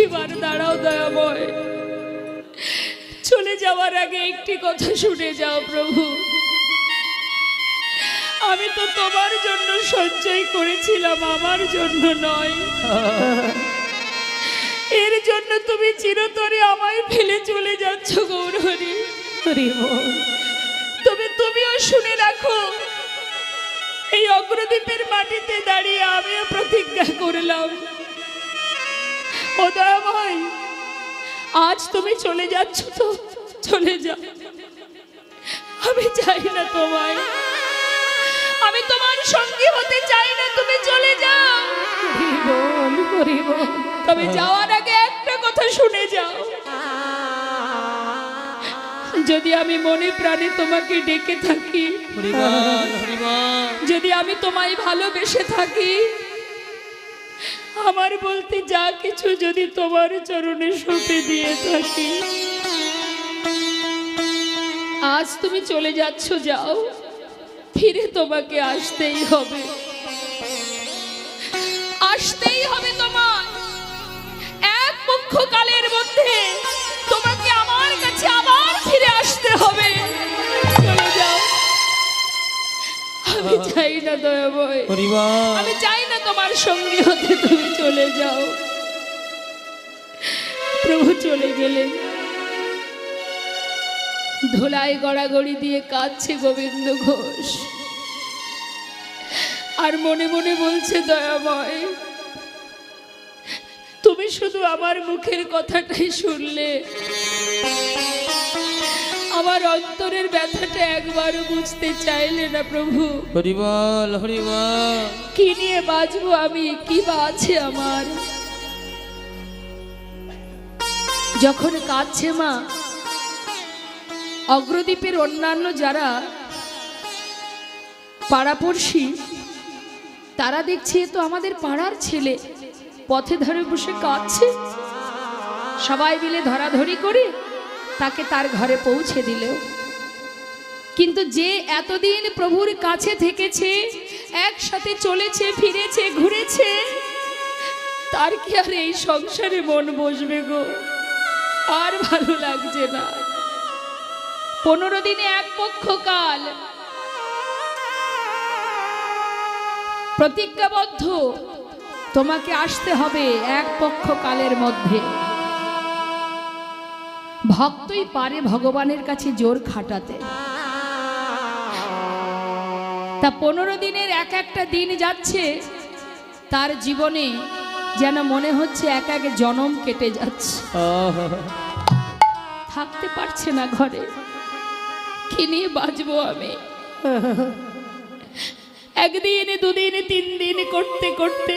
একটিবার দাঁড়াও দয়াময়, চলে যাওয়ার আগে একটি কথা শুনে যাও প্রভু। আমি তো তোমার জন্য সঞ্চয় করেছিলাম, আমার জন্য নয়। এর জন্য তুমি চিরতরে আমায় ফেলে চলে যাচ্ছ গৌরহরি। তুমিও শুনে রাখো, এই অগ্রদ্বীপের মাটিতে দাঁড়িয়ে আমিও প্রতিজ্ঞা করলাম, ও দয়াময়, আজ তুমি চলে যাচ্ছ তো চলে যাও। আমি চাই না তোমায়, আমি তোমার সঙ্গী হতে চাই না, তুমি চলে যাও। তবে যাওয়ার আগে একটা কথা শুনে যাও, যদি আমি মনে প্রাণে তোমাকে ডেকে থাকি, যদি আমি তোমায় ভালোবেসে থাকি, আমার বলতে যা কিছু যদি তোমার চরণে সঁপে দিয়ে থাকি, আজ তুমি চলে যাচ্ছ, যাও, ফিরে তোমাকে আসতেই হবে, আসতেই হবে। তোমার এক পক্ষকালের মধ্যে তোমাকে আমার কাছে আবার ফিরে আসতে হবে। চলে যাও, আমি চাই না দয়াময়, আমি চাই না তোমার সঙ্গী হতে, তুমি চলে যাও। প্রভু চলে গেলেন। ধুলায় গড়াগড়ি দিয়ে কাঁদছে গোবিন্দ ঘোষ, আর মনে মনে বলছে, দয়াময়, তুমি শুধু আমার মুখের কথাটাই শুনলে, আমার অন্তরের ব্যথাটা একবারও বুঝতে চাইলে না প্রভু। হরিবল হরিবল। কি নিয়ে বাঁচবো আমি, কি বা আছে আমার? যখন কাঁদছে মা, অগ্রদ্বীপের অন্যান্য যারা পাড়াপড়শি, তারা দেখছে তো আমাদের পাড়ার ছেলে পথে ধরে বসে কাঁদছে। সবাই মিলে ধরাধরি করে তাকে তার ঘরে পৌঁছে দিল। কিন্তু যে এতদিন প্রভুর কাছে থেকেছে, একসাথে চলেছে, ফিরেছে, ঘুরেছে, তার কি আর এই সংসারে মন বসবে গো? আর ভালো লাগছে না। 15 দিনে এক পক্ষকাল প্রতিজ্ঞাবদ্ধ, তোমাকে আসতে হবে এক পক্ষকালের মধ্যে। ভক্তই পারে ভগবানের কাছে জোর খাটাতে। তা 15 দিনের এক একটা দিন যাচ্ছে, তার জীবনে যেন মনে হচ্ছে এক এক জনম কেটে যাচ্ছে। থাকতে পারছে না ঘরে, কি নিয়ে বাঁচবো আমি? একদিন, দুদিন, 3 দিন করতে করতে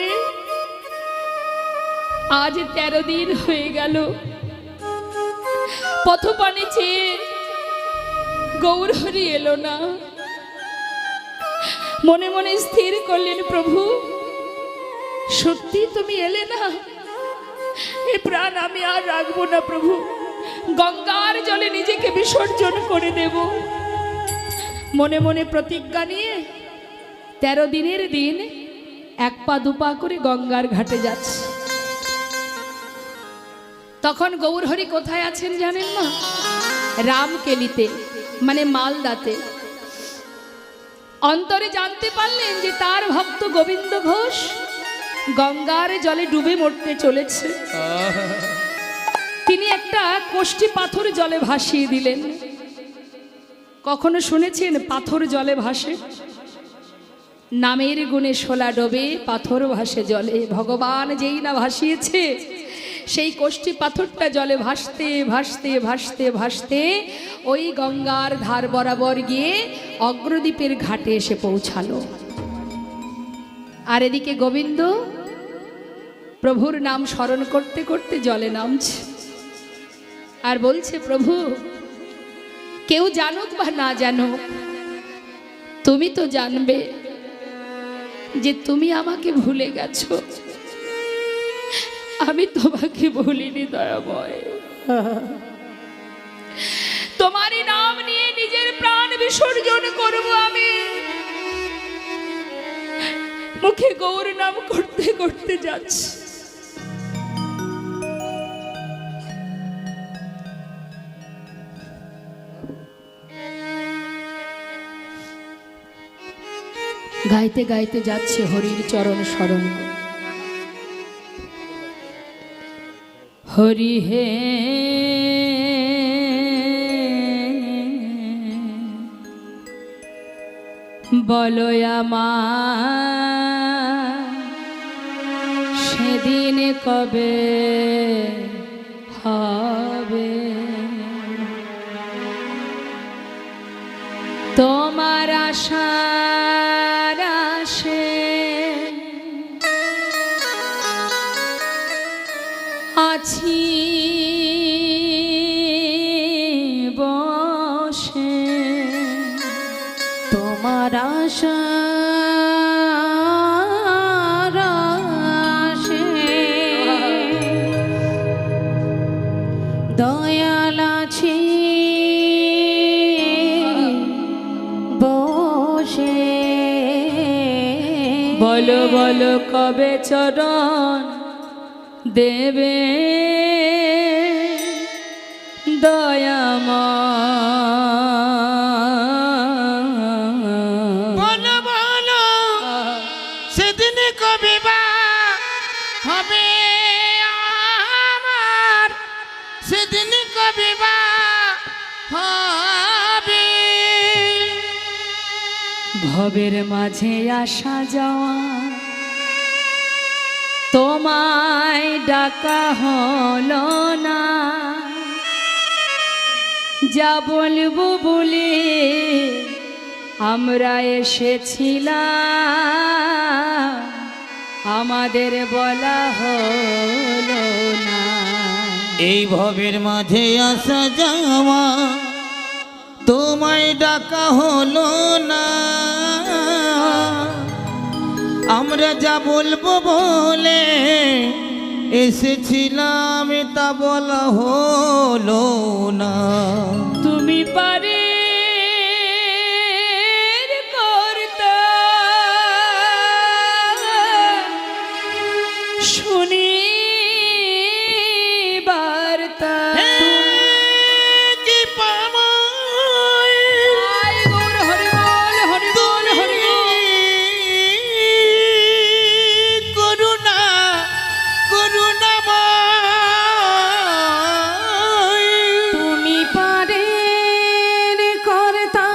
আজ 13 দিন হয়ে গেল। পথপানে চেয়ে গৌরহরি এলো না। মনে মনে স্থির করলেন, প্রভু সত্যি তুমি এলে না, এ প্রাণ আমি আর রাখবো না প্রভু, গঙ্গার জলে নিজেকে বিসর্জন করে দেব। মনে মনে প্রতিজ্ঞা নিয়ে 13 দিনের দিন 1 পা 2 পা করে গঙ্গার ঘাটে যাচ্ছে। তখন গৌরহরি কোথায় আছেন জানেন না? রামকেলিতে, মানে মালদাতে। অন্তরে জানতে পারলেন যে তার ভক্ত গোবিন্দ ঘোষ গঙ্গার জলে ডুবে মরতে চলেছে। তিনি একটা কোষ্ঠী পাথর জলে ভাসিয়ে দিলেন। কখনো শুনেছেন পাথর জলে ভাসে? নামের গুণে শোলা ডোবে, পাথর ভাসে জলে। ভগবান যেই না ভাসিয়েছে, সেই কোষ্ঠী পাথরটা জলে ভাসতে ভাসতে ভাসতে ভাসতে ওই গঙ্গার ধার বরাবর গিয়ে অগ্রদ্বীপের ঘাটে এসে পৌঁছালো। আর এদিকে গোবিন্দ প্রভুর নাম স্মরণ করতে করতে জলে নামছে আর বলছে, প্রভু কেউ জানুক বা না জানুক, তুমি তো জানবে যে তুমি আমাকে ভুলে গেছো, আমি তোমাকে ভুলিনি দয়াময়। তোমারই নাম নিয়ে নিজের প্রাণ বিসর্জন করব আমি। মুখে গৌর নাম করতে করতে যাচ্ছি। গাইতে গাইতে যাচ্ছে হরির চরণ শরণ। হরি হে বলো আমার সেদিন কবে হবে, তোমার আশার আশে আছি বসে, তোমার আশার আশে দয়াল আছি বসে। বলো বলো কবে চরণ দেবে দয়াময়। বলো বলো সেদিন কবে বা হবে আমার, সেদিন কবে বা হবে। ভবের মাঝে আসা যাওয়া তোমায় ডাকা হলো না, যা বলবো বলে আমরা এসেছিলাম, আমাদের বলা হলো না। এই ভবের মাঝে আসা যাওয়া তোমায় ডাকা হলো না, আমরা যা বলবো বলে এসেছিলাম তা বলা হলো না। তুমি পারে করতে শুনি বার্তা, কি পামায় আয় গৌর হরি বল হরি বল হরি বল। করুণা করুণাময়, তুমি পারে কর্তা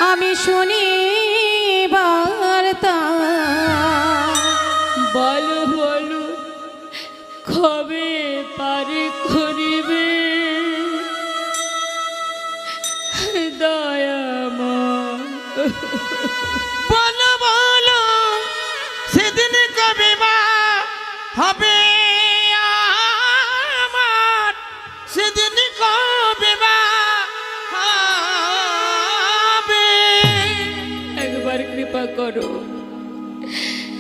আমি শুনি বার্তা। বলো বলো কবে পারে করিবে দয়াময়। বলো বলো সেদিন কবে বা হবে আমার, সেদিন কবে বা হবে। একবার কৃপা করো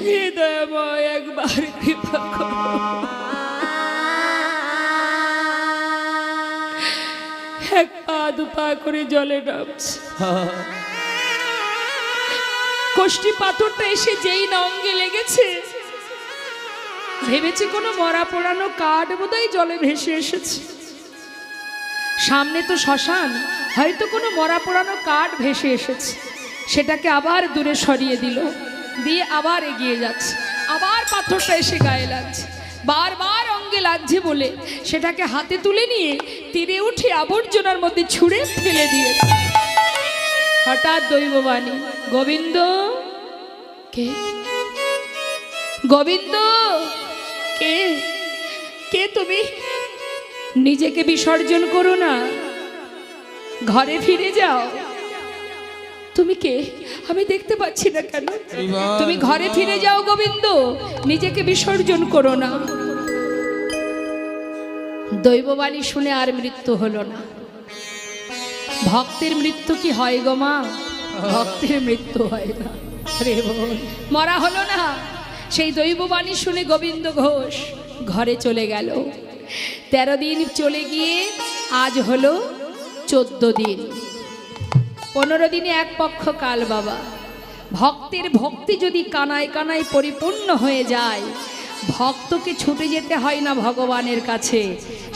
হে দয়াময়, একবার কৃপা করো। এক পা দু পা করে জলে নামছে, কোষ্ঠী পাথরটা এসে যেই না অঙ্গে লেগেছে, ভেবেছে কোনো মরা পোড়ানো কাঠ বোধহয় জলে ভেসে এসেছে। সামনে তো শ্মশান, হয়তো কোনো মরা পোড়ানো কাঠ ভেসে এসেছে, সেটাকে আবার দূরে সরিয়ে দিল, দিয়ে আবার এগিয়ে যাচ্ছে। আবার পাথরটা এসে গায়ে লাগছে, বারবার অঙ্গে লাগছে বলে সেটাকে হাতে তুলে নিয়ে তীরে উঠে আবর্জনার মধ্যে ছুঁড়ে ফেলে দিয়েছে। হঠাৎ দৈববাণী, গোবিন্দ কে? গোবিন্দ কে? কে তুমি? নিজেকে বিসর্জন করো না, ঘরে ফিরে যাও। তুমি কে? আমি দেখতে পাচ্ছি না কেন? তুমি ঘরে ফিরে যাও গোবিন্দ, নিজেকে বিসর্জন করো না। দৈববাণী শুনে আর মৃত্যু হলো না। ভক্তের মৃত্যু কি হয় গো মা? ভক্তের মৃত্যু হয় না। আরে বল, মরা হলো না। সেই দৈববাণী শুনে গোবিন্দ ঘোষ ঘরে চলে গেল। 13 দিন চলে গিয়ে আজ হলো 14 দিন। 15 দিনে এক পক্ষ কাল বাবা। ভক্তের ভক্তি যদি কানায় কানায় পরিপূর্ণ হয়ে যায়, ভক্তকে ছুটে যেতে হয় না ভগবানের কাছে,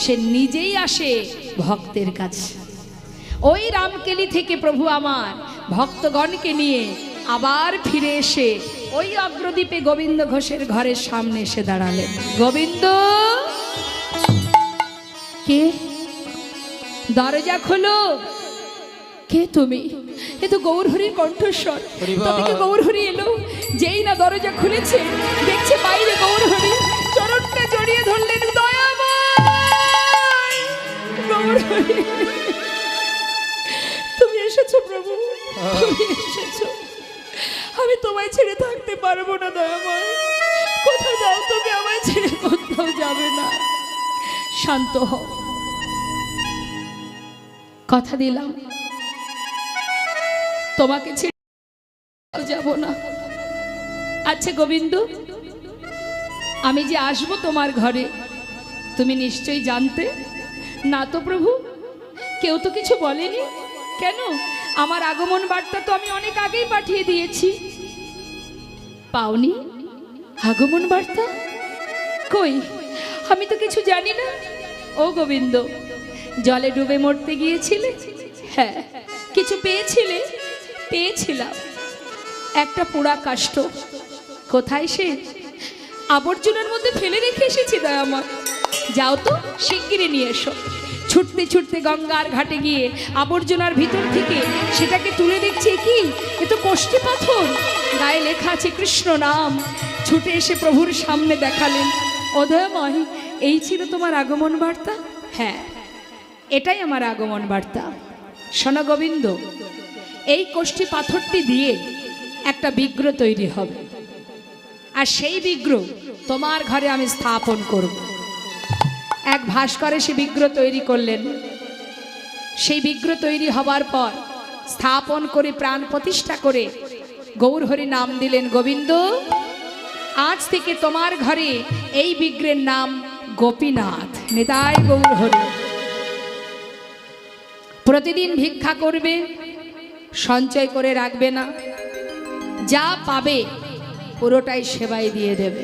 সে নিজেই আসে ভক্তের কাছে। ওই রামকেলি থেকে প্রভু আমার ভক্তগণকে নিয়ে আবার ফিরে এসে ওই অগ্রদ্বীপে গোবিন্দ ঘোষের ঘরের সামনে এসে দাঁড়ালেন। গোবিন্দ, কে? দরজা খোলো। কে তুমি? এ তো গৌরহরির কণ্ঠস্বর। তবে গৌরহরি এলো, যেই না দরজা খুলেছে দেখছে বাইরে গৌরহরি, চরণটা জড়িয়ে ধরলেন। দয়াময় গৌরহরি, তুমি এসেছো প্রভু, তুমি এসেছো। আমি তোমায় ছেড়ে থাকতে পারবো না দয়াময়। কোথাও যাও তুমি, আমায় ছেড়ে কোথাও যাবে না। শান্ত হও, কথা দিলাম তোমাকে ছেড়ে যাব না। আচ্ছা গোবিন্দ, আমি যে আসবো তোমার ঘরে তুমি নিশ্চয়ই জানতে না? তো প্রভু, কেউ তো কিছু বলেনি। কেন? আমার আগমন বার্তা তো আমি অনেক আগেই পাঠিয়ে দিয়েছি। পাওনি আগমন বার্তা? কই, আমি তো কিছু জানি না। ও গোবিন্দ, জলে ডুবে মরতে গিয়েছিলে? হ্যাঁ। কিছু পেয়েছিলে? পেয়েছিলাম একটা পোড়া কাষ্ঠ। কোথায় সে? আবর্জনার মধ্যে ফেলে রেখে এসেছি দয়াময়। যাও তো, শিগগিরই নিয়ে এসো। ছুটতে ছুটতে গঙ্গার ঘাটে গিয়ে আবর্জনার ভিতর থেকে সেটাকে তুলে দেখছি, কি এ তো কোষ্ঠী পাথর, গায়ে লেখা আছে কৃষ্ণ নাম। ছুটে এসে প্রভুর সামনে দেখালেন। ও দয়াময়, এই ছিল তোমার আগমন বার্তা? হ্যাঁ, এটাই আমার আগমন বার্তা। শোনো গোবিন্দ, এই কোষ্ঠী পাথরটি দিয়ে একটা বিগ্রহ তৈরি হবে, আর সেই বিগ্রহ তোমার ঘরে আমি স্থাপন করব। এক ভাস্করে সে বিগ্রহ তৈরি করলেন। সেই বিগ্রহ তৈরি হবার পর স্থাপন করে প্রাণ প্রতিষ্ঠা করে গৌরহরি নাম দিলেন গোবিন্দ। আজ থেকে তোমার ঘরে এই বিগ্রহের নাম গোপীনাথ। নিতাই গৌরহরি। প্রতিদিন ভিক্ষা করবে, সঞ্চয় করে রাখবে না, যা পাবে পুরোটাই সেবায় দিয়ে দেবে।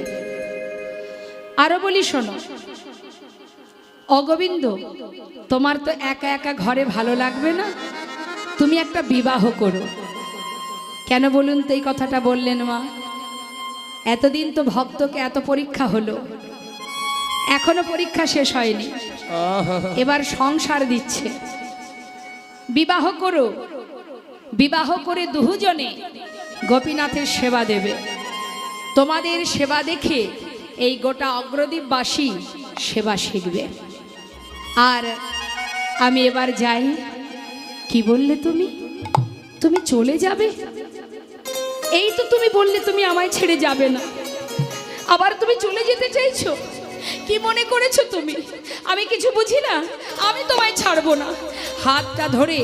আরো বলি শোনো, অগোবিন্দ, তোমার তো একা একা ঘরে ভালো লাগবে না, তুমি একটা বিবাহ করো। কেন বলুন তো এই কথাটা বললেন মা? এতদিন তো ভক্তকে এত পরীক্ষা হলো, এখনো পরীক্ষা শেষ হয়নি, এবার সংসার দিচ্ছে। বিবাহ করো, বিবাহ করে দুজনে গোপীনাথের সেবা দেবে। তোমাদের সেবা দেখে এই গোটা অগ্রদ্বীপবাসী সেবা শিখবে। আর আমি এবার যাই। কি বললে তুমি? তুমি চলে যাবে? এই তো তুমি বললে তুমি আমায় ছেড়ে যাবে না, আবার তুমি চলে যেতে চাইছো? কি মনে করেছো তুমি আমি কিছু বুঝি না? আমি তোমায় ছাড়বো না। হাতটা ধরে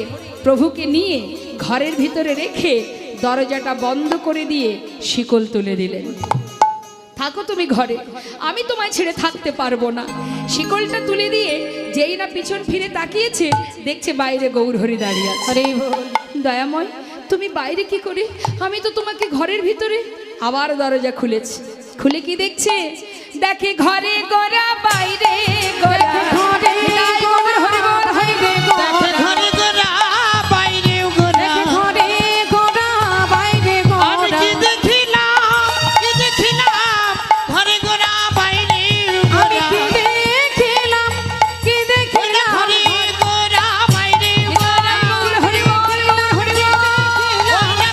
প্রভুকে নিয়ে ঘরের ভিতরে রেখে দরজাটা বন্ধ করে দিয়ে শিকল তুলে দিলেন। থাকো তুমি ঘরে, আমি তোমায় ছেড়ে থাকতে পারবো না। শিকলটা তুলে দিয়ে যেই না পিছন ফিরে তাকিয়েছে, দেখছে বাইরে গৌরহরি দাঁড়িয়ে আছে। আরে দয়াময়, তুমি বাইরে কি করে? আমি তো তোমাকে ঘরের ভিতরে। আবার দরজা খুলেছে, খুলে কি দেখছে? দেখে ঘরে গোরা, বাইরে গোরা, ঘরে গৌরহরি বল হইবে গোরা, ঘরে গোরা বাইরে গোরা, ঘরে গোরা বাইরে আমি গোরা। কি দেখিলাম, কি দেখিলাম, ঘরে গোরা বাইরে আমি গোরা, কি দেখিলাম, কি দেখিলাম, ঘরে গোরা বাইরে গোরা, গৌরহরি বল, গৌরহরি বল।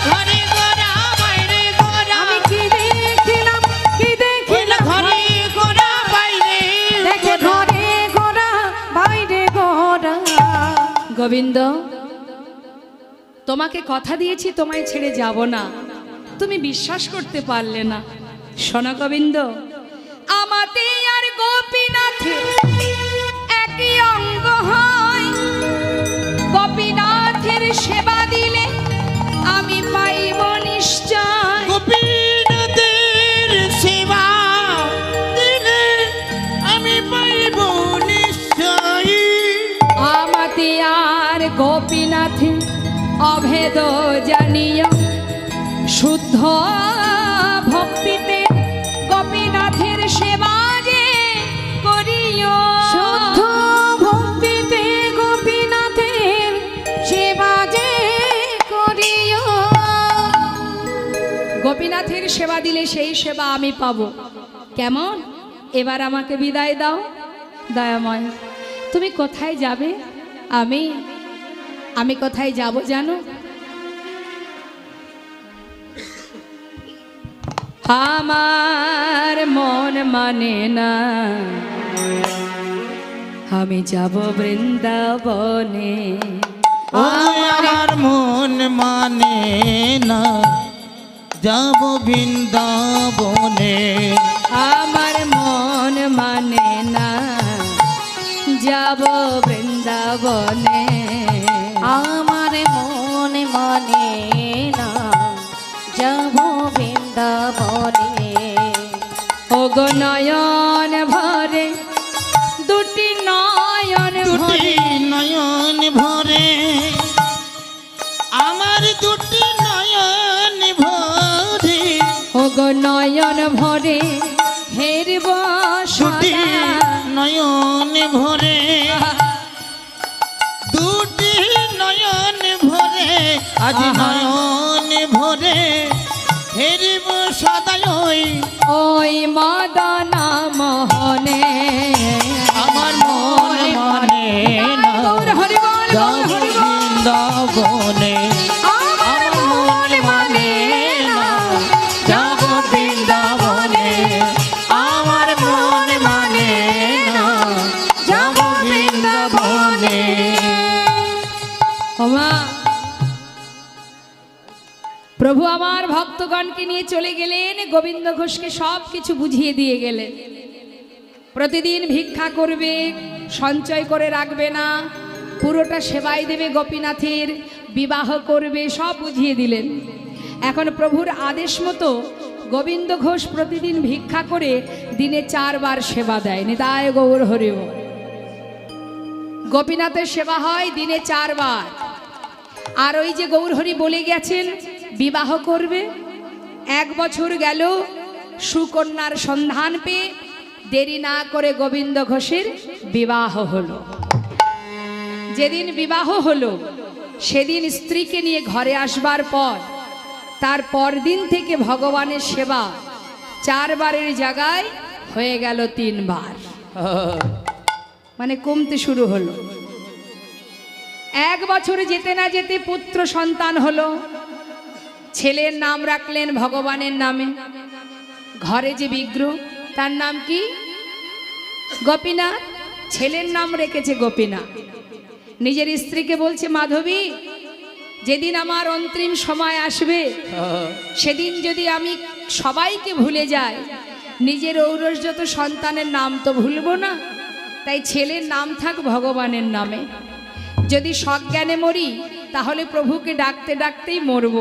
ঘরে গোরা বাইরে গোরা, আমি কি দেখিলাম, কি দেখিলাম, ঘরে গোরা বাইরে দেখে ঘরে গোরা বাইরে গোরা। গোবিন্দ, তোমাকে কথা দিয়েছি তোমায় ছেড়ে যাব না, তুমি বিশ্বাস করতে পারলে না। শোনো গোবিন্দ, আমাতে আর গোপীনাথে একই অঙ্গ হয়। গোপীনাথের সেবা দিলে আমি পাইব নিশ্চয়। গোপীনাথের সেবা দিলে আমি পাইব নিশ্চয়। আমাতে আর গোপীনাথে অভেদ জানিয়া শুদ্ধ ভক্তিতে গোপীনাথের সেবা যে করিও। শুদ্ধ ভক্তিতে সেবা দিলে সেই সেবা আমি পাবো। কেমন? এবার আমাকে বিদায় দাও দয়াময়। তুমি কোথায় যাবে? আমি কোথায় যাব জানো? আমার মন মানে না, আমি যাব বৃন্দাবনে। ও আমার মন মানে না, যাব বৃন্দাবনে। আমার মন মানে না, যাব বৃন্দাবনে। আমার মন মানে না, যাব বৃন্দাবনে। ওগো নয়ন ভরে, দুটি নয়ন দুটি ভরে, নয়ন ভরে, আমার দুটি নয়ন ভরে, ওগো নয়ন ভরে হেরব দুটি সদা। নয়ন ভরে, দুটি নয়ন ভরে, আজ নয়ন ভরে হেরিব সদাই ওই মদনা মোহনে। আমার মন মানে না, গৌর হরি বল, যাব গৌর হরি বল। বৃন্দাবনে। আমার মন মানে না, যাব বৃন্দাবনে। আমার মন মানে না, যাব বৃন্দাবনে। ওমা, প্রভু আমার ভক্তগণকে নিয়ে চলে গেলেন, গোবিন্দ ঘোষকে সব কিছু বুঝিয়ে দিয়ে গেলেন। প্রতিদিন ভিক্ষা করবে, সঞ্চয় করে রাখবে না, পুরোটা সেবাই দেবে গোপীনাথের, বিবাহ করবে, সব বুঝিয়ে দিলেন। এখন প্রভুর আদেশ মতো গোবিন্দ ঘোষ প্রতিদিন ভিক্ষা করে দিনে 4 বার সেবা দেয়। নিতাই গৌর হরি বল। গোপীনাথের সেবা হয় দিনে 4 বার। আর ওই যে গৌর হরি বলে গেছেন বিবাহ করবে, 1 বছর গেল, সুকন্যার সন্ধান পেয়ে দেরি না করে গোবিন্দ ঘোষের বিবাহ হলো। যেদিন বিবাহ হলো সেদিন স্ত্রীকে নিয়ে ঘরে আসবার পর তার পরদিন থেকে ভগবানের সেবা 4 বারের জায়গায় হয়ে গেল 3 বার, মানে কমতে শুরু হলো। 1 বছরে যেতে না যেতে পুত্র সন্তান হলো। ছেলের নাম রাখলেন ভগবানের নামে। ঘরে যে বিগ্রহ তার নাম কি? গোপীনাথ। ছেলের নাম রেখেছে গোপীনাথ। নিজের স্ত্রীকে বলছে, মাধবী, যেদিন আমার অন্তিম সময় আসবে সেদিন যদি আমি সবাইকে ভুলে যাই, নিজের ঔরসজাত সন্তানের নাম তো ভুলবো না, তাই ছেলের নাম থাক ভগবানের নামে। যদি সজ্ঞানে মরি তাহলে প্রভুকে ডাকতে ডাকতেই মরব,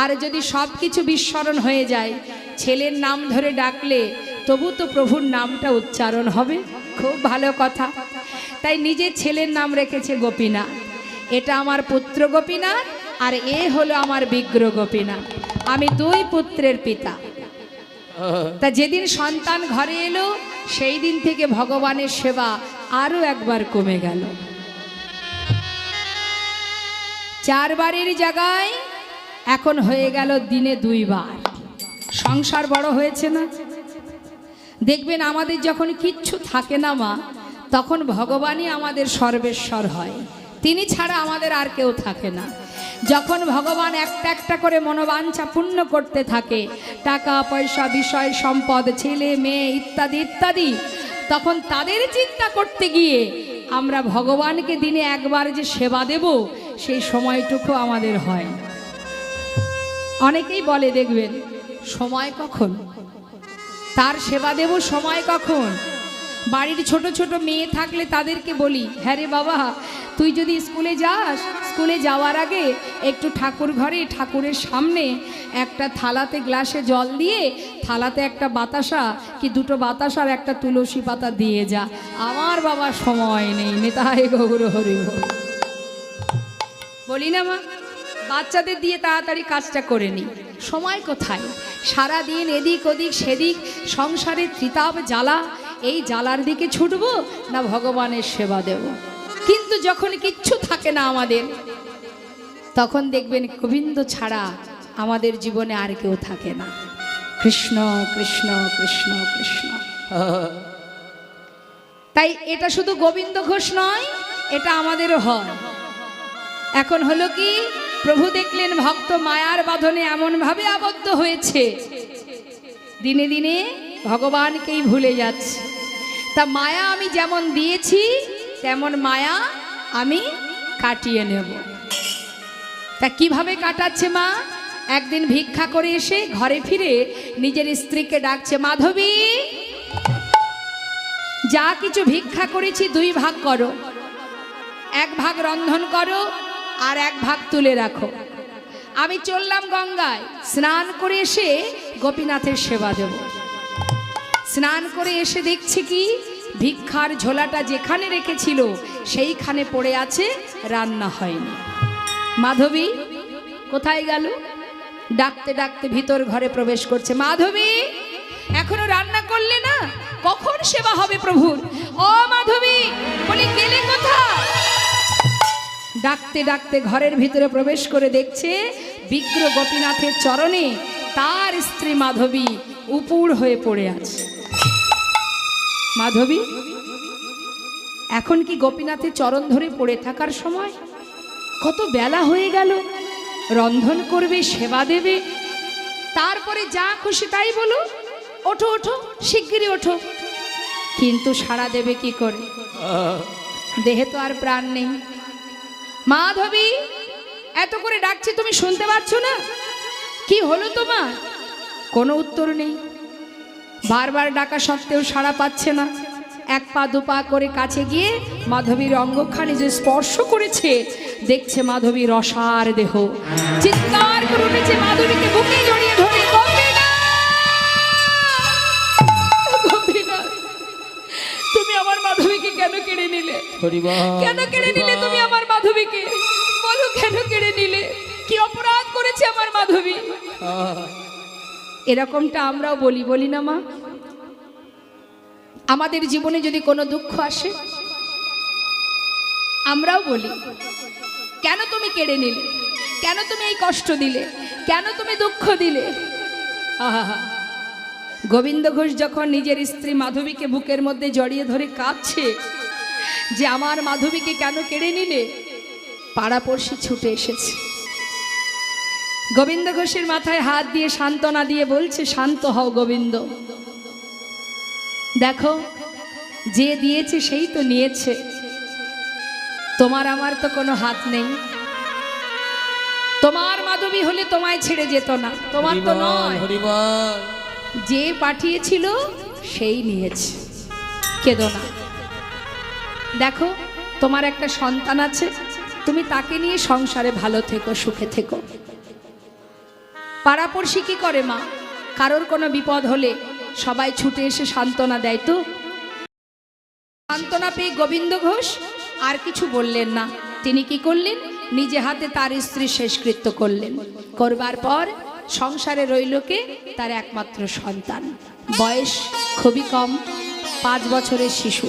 আর যদি সব কিছু বিস্মরণ হয়ে যায় ছেলের নাম ধরে ডাকলে তবু তো প্রভুর নামটা উচ্চারণ হবে। খুব ভালো কথা। তাই নিজের ছেলের নাম রেখেছে গোপীনাথ। এটা আমার পুত্র গোপীনাথ, আর এ হলো আমার বিগ্রহ গোপীনাথ। আমি 2 পুত্রের পিতা। তা যেদিন সন্তান ঘরে এলো সেই দিন থেকে ভগবানের সেবা আরো একবার কমে গেল। 4 বারের জায়গায় এখন হয়ে গেল দিনে 2 বার। সংসার বড় হয়েছে না? দেখবেন আমাদের যখন কিচ্ছু থাকে না মা, তখন ভগবানই আমাদের সর্বেশ্বর হয়। তিনি ছাড়া আমাদের আর কেউ থাকে না। যখন ভগবান একটা একটা করে মনোবাঞ্ছা পূর্ণ করতে থাকে, টাকা পয়সা বিষয় সম্পদ ছেলে মেয়ে ইত্যাদি ইত্যাদি, তখন তাদের চিন্তা করতে গিয়ে আমরা ভগবানকে দিনে 1 বার যে সেবা দেব সেই সময়টুকু আমাদের হয় না। অনেকেই বলে দেখবেন সময় কখন, তার সেবা দেব সময় কখন। বাড়ির ছোট ছোট মেয়ে থাকলে তাদেরকে বলি, হ্যাঁ রে বাবা, তুই যদি স্কুলে যাস, স্কুলে যাওয়ার আগে একটু ঠাকুর ঘরে ঠাকুরের সামনে একটা থালাতে গ্লাসে জল দিয়ে থালাতে একটা বাতাসা কি 2টো বাতাসার একটা তুলসী পাতা দিয়ে যা। আমার বাবা সময় নেই, নিতাই গৌর হরি বল। বলি না মা, বাচ্চাদের দিয়ে তাড়াতাড়ি কাজটা করে নি, সময় কোথায়? সারা দিন এদিক ওদিক সেদিক সংসারের ত্রিতাপ জ্বালা, এই জ্বালার দিকে ছুটবো না ভগবানের সেবা দেব? কিন্তু যখন কিচ্ছু থাকে না আমাদের, তখন দেখবেন গোবিন্দ ছাড়া আমাদের জীবনে আর কেউ থাকে না। কৃষ্ণ কৃষ্ণ কৃষ্ণ কৃষ্ণ। তাই এটা শুধু গোবিন্দ ঘোষ নয়, এটা আমাদেরও হয়। এখন হলো কি, প্রভু দেখলেন ভক্ত মায়ার বাঁধনে এমন ভাবে আবদ্ধ হয়েছে, দিনে দিনে ভগবানকেই ভুলে যাচ্ছে। তা মায়া আমি যেমন দিয়েছি তেমন মায়া আমি কাটিয়ে নেব। তা কিভাবে কাটাচ্ছে মা? একদিন ভিক্ষা করে এসে ঘরে ফিরে নিজের স্ত্রীকে ডাকছে, মাধবী, যা কিছু ভিক্ষা করেছি 2 ভাগ করো, 1 ভাগ রন্ধন করো আর 1 ভাগ তুলে রাখো। আমি চললাম গঙ্গায়, স্নান করে এসে গোপীনাথের সেবা দেব। স্নান করে এসে দেখছি কি, ভিক্ষার ঝোলাটা যেখানে রেখেছিল সেইখানে পড়ে আছে, রান্না হয়নি। মাধবী কোথায় গেল? ডাকতে ডাকতে ভিতর ঘরে প্রবেশ করছে, মাধবী এখনো রান্না করলে না, কখন সেবা হবে প্রভুর? ও মাধবী, বলি গেলে কোথায়? ডাকতে ডাকতে ঘরের ভিতরে প্রবেশ করে দেখছে বিগ্রহ গোপীনাথের চরণে তার স্ত্রী মাধবী উপুর হয়ে পড়ে আছে। মাধবী, এখন কি গোপীনাথের চরণ ধরে পড়ে থাকার সময়? কত বেলা হয়ে গেল, রন্ধন করবে, সেবা দেবে, তারপরে যা খুশি তাই বলো, ওঠো ওঠো, শিগগিরই ওঠো। কিন্তু সাড়া দেবে কি করে? দেহে তো আর প্রাণ নেই। মাধবী, এত করে ডাকছি তুমি শুনতে পাচ্ছ না? কি হলো তোমার? কোনো উত্তর নেই। বারবার ডাকা সত্ত্বেও সাড়া পাচ্ছে না। 1 পা 2 পা করে কাছে গিয়ে মাধবীর অঙ্গখানি যে স্পর্শ করেছে, দেখছে মাধবীর রসার দেহ। চিৎকার করে উঠেছে, মাধবীকে বুকে জড়িয়ে ধরে, গোপীনাথ, তুমি আমার মাধবীকে কেন কেড়ে নিলে? কেন কেড়ে নিলে তুমি আমার মাধবীকে? বলো, কেন কেড়ে নিলে? কি অপরাধ করেছে আমার মাধবী? এরকমটা আমরাও বলি না মা? আমাদের জীবনে যদি কোনো দুঃখ আসে, আমরাও বলি, কেন তুমি কেড়ে নিলে? কেন তুমি এই কষ্ট দিলে? কেন তুমি দুঃখ দিলে? আহা, গোবিন্দ ঘোষ যখন নিজের স্ত্রী মাধবীকে বুকের মধ্যে জড়িয়ে ধরে কাঁদছে যে আমার মাধবীকে কেন কেড়ে নিলে, পাড়াপড়শি ছুটে এসেছে। গোবিন্দ ঘোষের মাথায় হাত দিয়ে সান্ত্বনা দিয়ে বলছে, শান্ত হও গোবিন্দ, দেখো যে দিয়েছে সেই তো নিয়েছে, তোমার আমার তো কোনো হাত নেই। তোমার মাধবী হলে তোমায় ছেড়ে যেত না, তোমার তো নয়। যে পাঠিয়েছিল সেই নিয়েছে, কেঁদো না। দেখো তোমার একটা সন্তান আছে, তুমি তাকে নিয়ে সংসারে ভালো থেকো, সুখে থেকো। পাড়াপড়শি কি করে মা? কারোর কোনো বিপদ হলে সবাই ছুটে এসে সান্ত্বনা দেয় তো। সান্ত্বনা পেয়ে গোবিন্দ ঘোষ আর কিছু বললেন না। তিনি কি করলেন? নিজে হাতে তার স্ত্রী শেষকৃত্য করলেন। করবার পর সংসারে রইল কে? তার একমাত্র সন্তান, বয়স খুবই কম, 5 বছরের শিশু।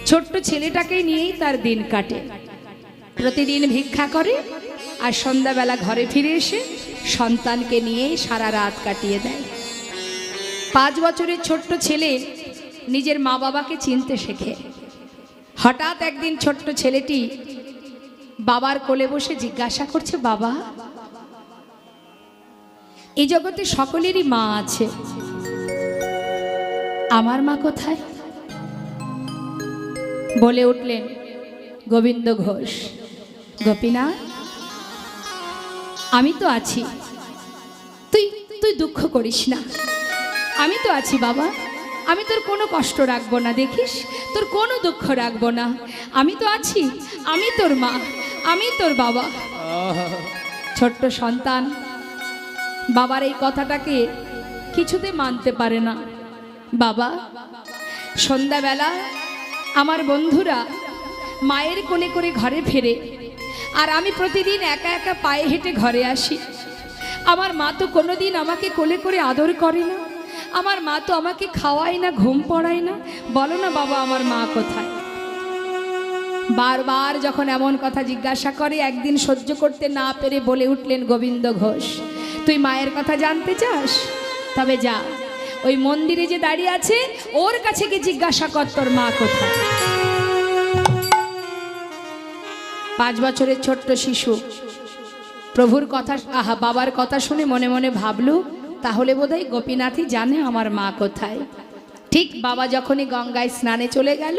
ছোট্ট ছেলেটাকে নিয়েই তার দিন কাটে। প্রতিদিন ভিক্ষা করে আর সন্ধ্যাবেলা ঘরে ফিরে এসে সন্তানকে নিয়ে সারা রাত কাটিয়ে দেয়। 5 বছরের ছোট্ট ছেলে নিজের মা বাবাকে চিনতে শেখে। হঠাৎ একদিন ছোট্ট ছেলেটি বাবার কোলে বসে জিজ্ঞাসা করছে, বাবা, এই জগতে সকলেরই মা আছে, আমার মা কোথায়? বলে উঠলেন গোবিন্দ ঘোষ, গোপীনাথ, আমি তো আছি, তুই তুই দুঃখ করিস না, আমি তো আছি বাবা, আমি তোর কোনো কষ্ট রাখবো না, দেখিস তোর কোনো দুঃখ রাখবো না, আমি তো আছি, আমি তোর মা, আমি তোর বাবা। ছোট্ট সন্তান বাবার এই কথাটাকে কিছুতে মানতে পারে না। বাবা, সন্ধ্যাবেলা আমার বন্ধুরা মায়ের কোলে করে ঘরে ফেরে, আর আমি প্রতিদিন একা একা পায়ে হেঁটে ঘরে আসি। আমার মা তো কোনোদিন আমাকে কোলে করে আদর করে না, আমার মা তো আমাকে খাওয়ায় না, ঘুম পড়ায় না, বলো না বাবা আমার মা কোথায়? বারবার যখন এমন কথা জিজ্ঞাসা করে, একদিন সহ্য করতে না পেরে বলে উঠলেন গোবিন্দ ঘোষ, তুই মায়ের কথা জানতে চাস? তবে যা, ওই মন্দিরে যে দাঁড়িয়ে আছে ওর কাছে গিয়ে জিজ্ঞাসা কর তোর মা কোথায়। 5 বছরের ছোট্ট শিশু প্রভুর কথা, আহা বাবার কথা শুনে মনে মনে ভাবলু তাহলে বোধহয় গোপীনাথই জানে আমার মা কোথায়। ঠিক বাবা যখনই গঙ্গায় স্নানে চলে গেল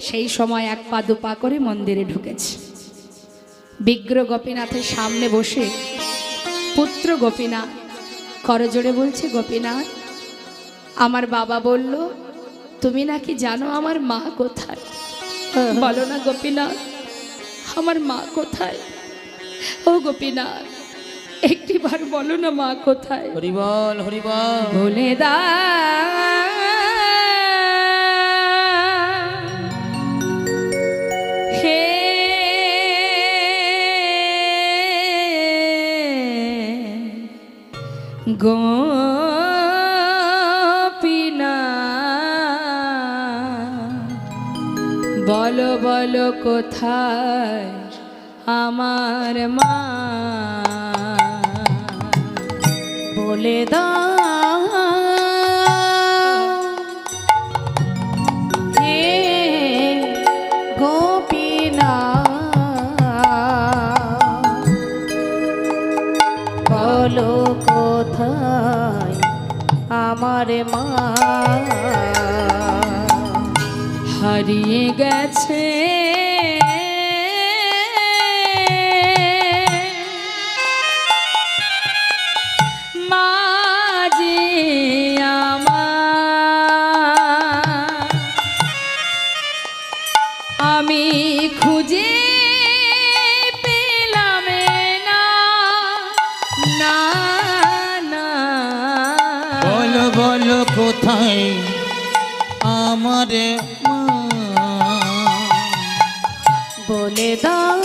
সেই সময় 1 পা 2 পা করে মন্দিরে ঢুকেছে। বিগ্রহ গোপীনাথের সামনে বসে পুত্র গোপীনাথ করজোড়ে বলছে, গোপীনাথ আমার বাবা বলল তুমি নাকি জানো আমার মা কোথায়, বলো না গোপীনাথ আমার মা কোথায়? ও গোপীনাথ একটিবার বলো না মা কোথায়। হরি বল হরি বল। বলে দা হে গোপীনাথ বলো বলো কোথায় আমার মা। বলে দাও হে গোপীনাথ বলো কোথায় আমার মা। হারিয়ে গেছে মা যে আমার, আমি খুঁজে পেলাম না না না। বলো বলো কোথায় আমার মা। বলে দাও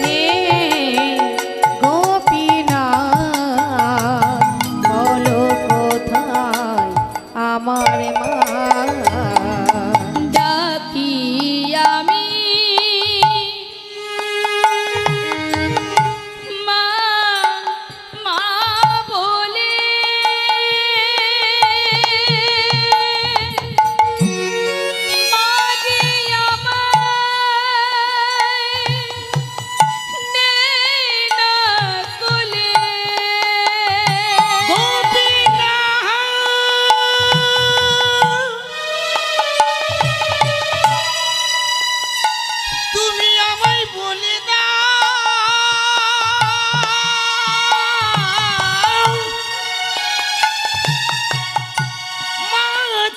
হে গোপীনাথ বলো কোথায় আমার মা। ডাকি আমি মা মা বলে, মা যে আমায় নেয় না কোলে। তুমি আমায় বলে দাও মা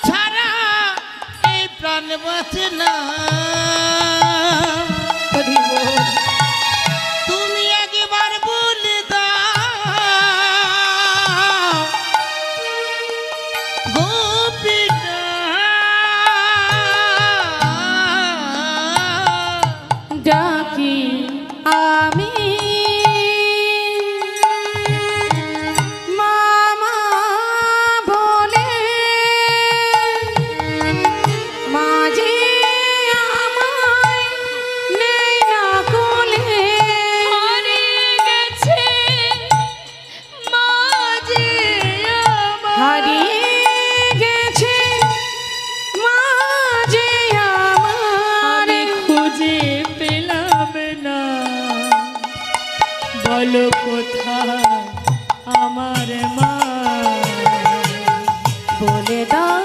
ছাড়া এই প্রাণ বাঁচে না। তুমি একবার বলে দাও গোপীনাথ। ডাকি আমি মামা বলে, মাঝে আমায় নেই না কোলে। হারিয়ে গেছে মা যে আমার, হারিয়ে গেছে মাঝে আমার, আমি খুঁজে পেলাম না বলো কোথায় আমার মা। বলে দাও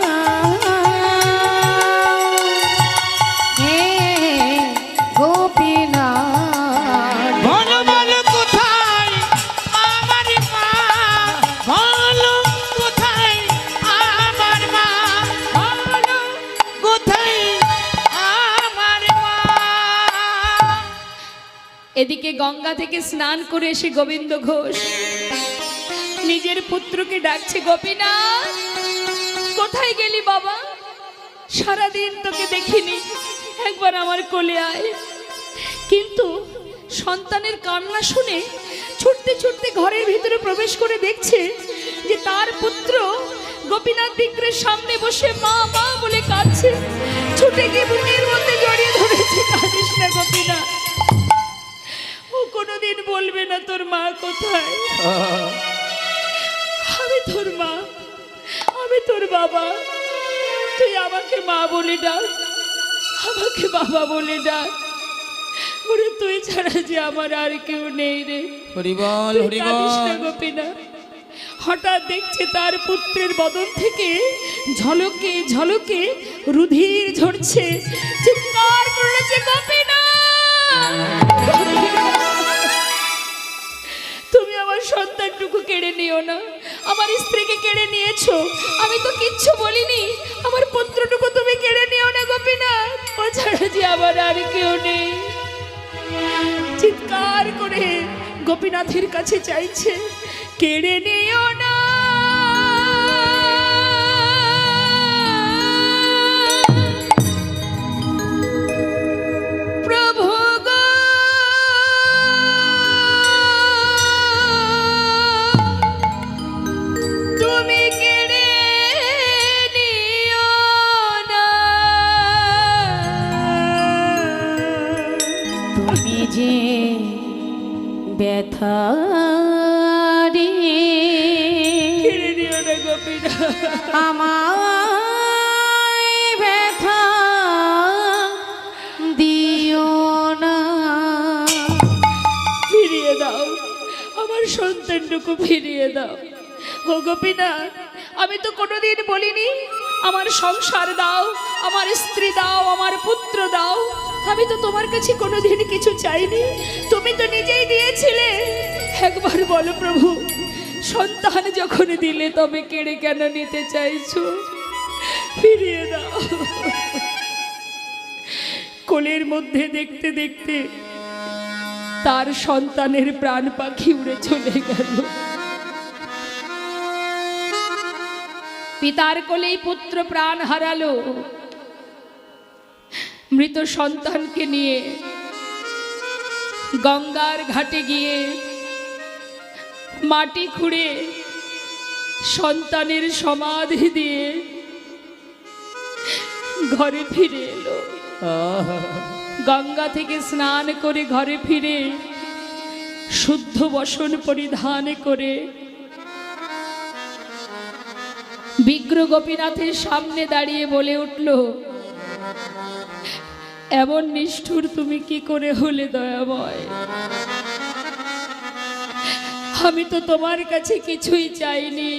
হে গোপীনাথ বলো বলো কোথায় আমার মা। বলো কোথায় আমার মা। বলো কোথায় আমার মা। এদিকে গঙ্গা থেকে স্নান করে এসে গোবিন্দ ঘোষ নিজের পুত্রকে ডাকছে, গোপীনাথ কোথায় গেলি বাবা? সারাদিন তোকে দেখিনি, একবার আমার কোলে আয়। কিন্তু সন্তানের কান্না শুনে ছুটতে ছুটতে ঘরের ভিতরে প্রবেশ করে দেখছে যে তার পুত্র গোপীনাথ বিগ্রহের সামনে বসে মা মা বলে কাঁদছে। ছুটে গিয়ে বুকের মধ্যে জড়িয়ে ধরেছে, কাঁদিস না গোপীনাথ, ও কোনো বলবে না তোর মা কোথায়? আমি তোর মা, আমি তোর বাবা, তুই আমাকে মা বলে ডাক, আমাকে বাবা বলে ডাক। ওরে তুই ছাড়া যে আমার আর কেউ নেই রে। হরিবল তুই কাঁদিস না গোপীনা। হঠাৎ দেখছে তার পুত্রের বদন থেকে ঝলকে ঝলকে রুধির ঝরছে। চিৎকার করেছে গোপীনা, তুমি আমার সন্তানটুকু কেড়ে নিও না, আমার স্ত্রীকে কেড়ে নিয়েছো, আমি তো কিচ্ছু বলিনি, আমার পুত্রটুকু তুমি কেড়ে নিও না গোপীনা, ও ছাড়া যে আমার আর কেউ নেই। চিৎকার করে গোপীনাথের কাছে চাইছে, কেড়ে নিও না, প্রভু গো, তুমি কেড়ে নিও না। তুমি যে ব্যথা রে কেড়ে নিও না গোপীনা, আমায় ব্যথা দিও না। ফিরিয়ে দাও, আমার সন্তানটুকু ফিরিয়ে দাও। ও গোপীনা, আমি তো কোনোদিন বলিনি আমার সংসার দাও, আমার স্ত্রী দাও, আমার পুত্র দাও, আমি তো তোমার কাছে কোনোদিন কিছু চাইনি, তুমি তো নিজেই দিয়েছিলে। একবার বলো প্রভু, সন্তান যখন দিলে তবে কেড়ে কেন নিতে চাইছো? ফিরিয়ে দাও। কোলের মধ্যে দেখতে দেখতে তার সন্তানের প্রাণ পাখি উড়ে চলে গেল। পিতার কোলেই পুত্র প্রাণ হারালো। মৃত সন্তানকে নিয়ে গঙ্গার ঘাটে গিয়ে মাটি খুঁড়ে সন্তানের সমাধি দিয়ে ঘরে ফিরে এলো। গঙ্গা থেকে স্নান করে ঘরে ফিরে শুদ্ধ বসন পরিধান করে বিগ্র গোপীনাথের সামনে দাঁড়িয়ে বলে উঠল, এমন নিষ্ঠুর তুমি কি করে হলে দয়াময়? আমি তো তোমার কাছে কিছুই চাইনি,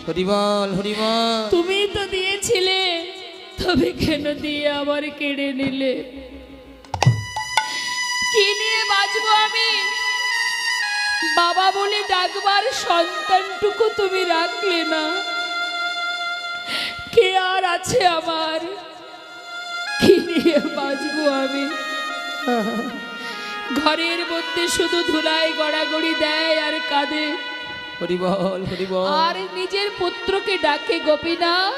হরিবল হরিবল। তুমি তো দিয়েছিলে, তবে কেন দিয়ে আবার কেড়ে নিলে? কি নিয়ে বাঁচবো আমি? বাবা বলে ডাকবার সন্তানটুকু তুমি রাখলে না। কে আর আছে আমার? কি নিয়ে বাঁচবো আমি? ঘরের মধ্যে শুধু ধুলায় গড়াগড়ি দেয় আর কাঁদে। হরিবল হরিবল। আর নিজের পুত্রকে ডাকে, গোপীনাথ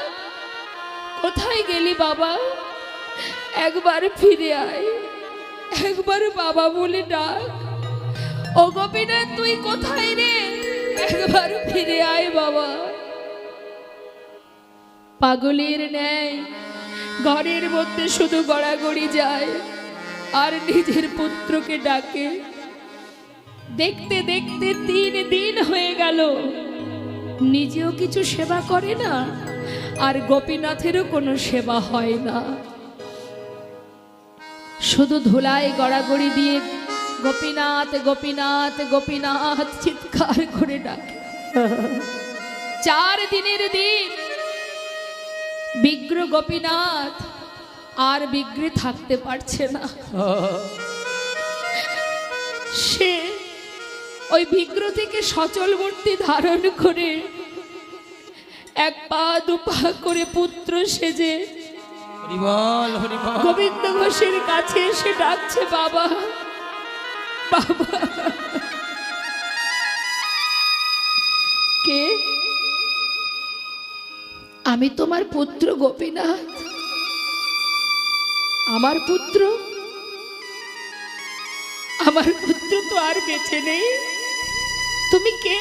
কোথায় গেলি বাবা? একবার ফিরে আয়, একবার বাবা বলে ডাক। ও গোপীনাথ তুই কোথায় রে? একবার ফিরে আয় বাবা। পাগলের ন্যায় ঘরের মধ্যে শুধু গড়াগড়ি যায় আর নিজের পুত্রকে ডাকে। দেখতে দেখতে 3 দিন হয়ে গেল, নিজেও কিছু সেবা করে না, আর গোপীনাথেরও কোনো সেবা হয় না। শুধু ধুলায় গড়াগড়ি দিয়ে গোপীনাথ গোপীনাথ গোপীনাথ চিৎকার করে ডাকে। 4 দিনের দিন বিগ্র গোপীনাথ আর বিগ্রে থাকতে পারছে না। সে ওই বিগ্র থেকে সচল মূর্তি ধারণ করে 1 পা 2 পা করে পুত্র সেজে হরিবল হরিবল। গোবিন্দ ঘোষের কাছে এসে ডাকছে, বাবা বাবা। কে? আমি তোমার পুত্র গোপীনাথ। আমার পুত্র? আমার পুত্র তো আর বেঁচে নেই। তুমি কে?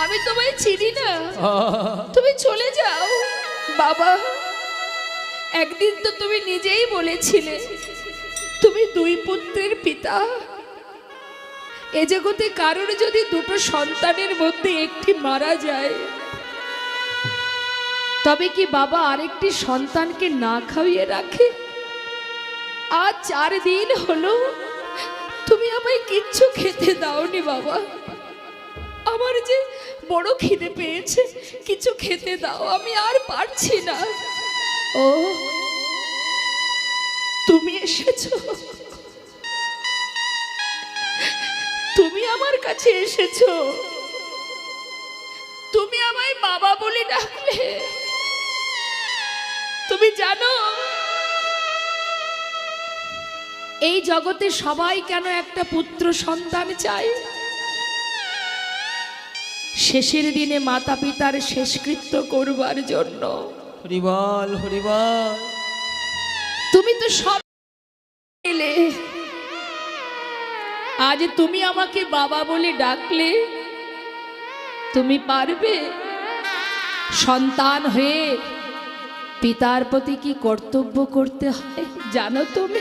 আমি তোমায় চিনি না, তুমি চলে যাও। বাবা, একদিন তো তুমি নিজেই বলেছিলে তুমি 2 পুত্রের পিতা। এ জগতে কারোর যদি দুটো সন্তানের মধ্যে একটি মারা যায়, তবে কি বাবা আরেকটি সন্তানকে না খাইয়ে রাখে? আজ 4 দিন হলো তুমি আমায় কিচ্ছু খেতে দাওনি বাবা। আমার যে বড় খিদে পেয়েছে, কিছু খেতে দাও, আমি আর পারছি না। ও তুমি এসেছো, তুমি আমার কাছে এসেছো, তুমি আমায় বাবা বলে ডাকলে। তুমি জানো এই জগতে সবাই কেন একটা পুত্র সন্তান চায়? শেষের দিনে মাতা পিতার শেষকৃত্য করবার জন্য। হরিবল হরিবল। তুমি তো সব এলে, আজ তুমি আমাকে বাবা বলে ডাকলে। তুমি পারবে সন্তান হয়ে পিতার প্রতি কি কর্তব্য করতে হয় জানো? তুমি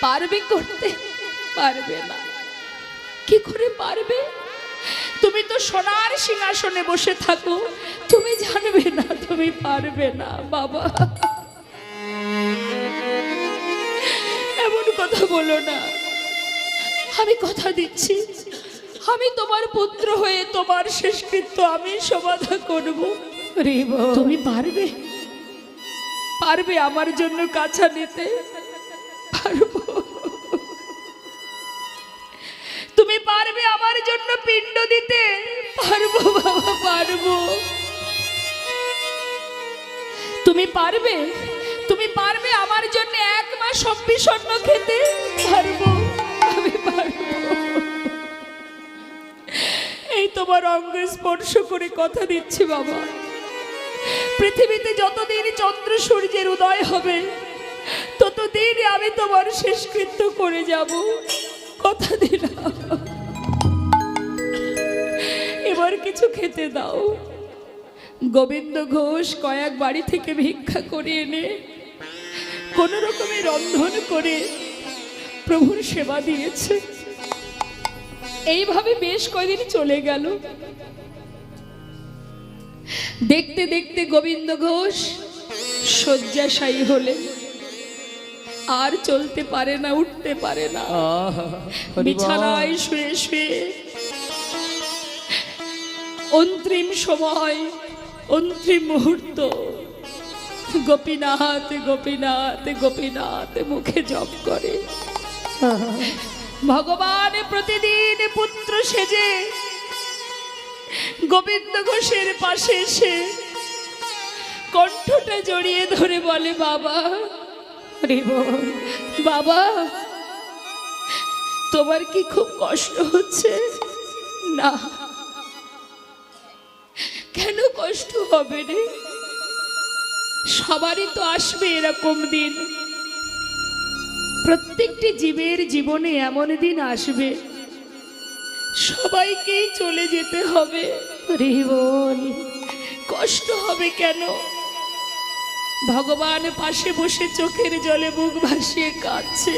পারবে করতে? পারবে না। কি করে পারবে? তুমি তো সোনার সিংহাসনে বসে থাকো, তুমি জানবে না, তুমি পারবে না বাবা। এমন কথা বলো না। আমি কথা দিচ্ছি, আমি তোমার পুত্র হয়ে তোমার শেষকৃত্য আমি সমাধা করব। তুমি পারবে? পারবে আমার জন্য কাছা নিতে? পারবো। তুমি পারবে আমার জন্য পিণ্ড দিতে? পারবো বাবা, পারবো। তুমি পারবে? তুমি পারবে আমার জন্য 1 মাস অন্ন খেতে? পারবো, আমি পারবো। এই তোমার অঙ্গ স্পর্শ করে কথা দিচ্ছি বাবা, পৃথিবীতে যতদিন চন্দ্র সূর্যের উদয় হবে ততদিন আমি তোমার শেষকৃত্য করে যাব, কথা দিলাম। এবার কিছু খেতে দাও। গোবিন্দ ঘোষ কয়েক বাড়ি থেকে ভিক্ষা করে এনে কোন রকমে রন্ধন করে প্রভুর সেবা দিয়েছে। এইভাবে বেশ কয়দিন চলে গেল। দেখতে দেখতে গোবিন্দ ঘোষ শয্যাশায়ী হলে, আর চলতে পারে না, উঠতে পারে না। বিছানায় শুয়ে শুয়ে অন্তিম সময়, অন্তিম মুহূর্ত গোপীনাথ গোপীনাথ গোপীনাথ মুখে জপ করে। ভগবান প্রতিদিন পুত্র সেজে গোবিন্দ ঘোষের পাশে এসে কণ্ঠটা জড়িয়ে ধরে বলে, বাবা, বাবা, তোমার কি খুব কষ্ট হচ্ছে? না। কেন কষ্ট হবে রে? সবারই তো আসবে এরকম দিন। প্রত্যেকটি জীবের জীবনে এমন দিন আসবে, সবাইকেই চলে যেতে হবে। কষ্ট হবে কেন? ভগবান পাশে বসে চোখের জলে মুখ ভাসিয়ে কাঁদছে।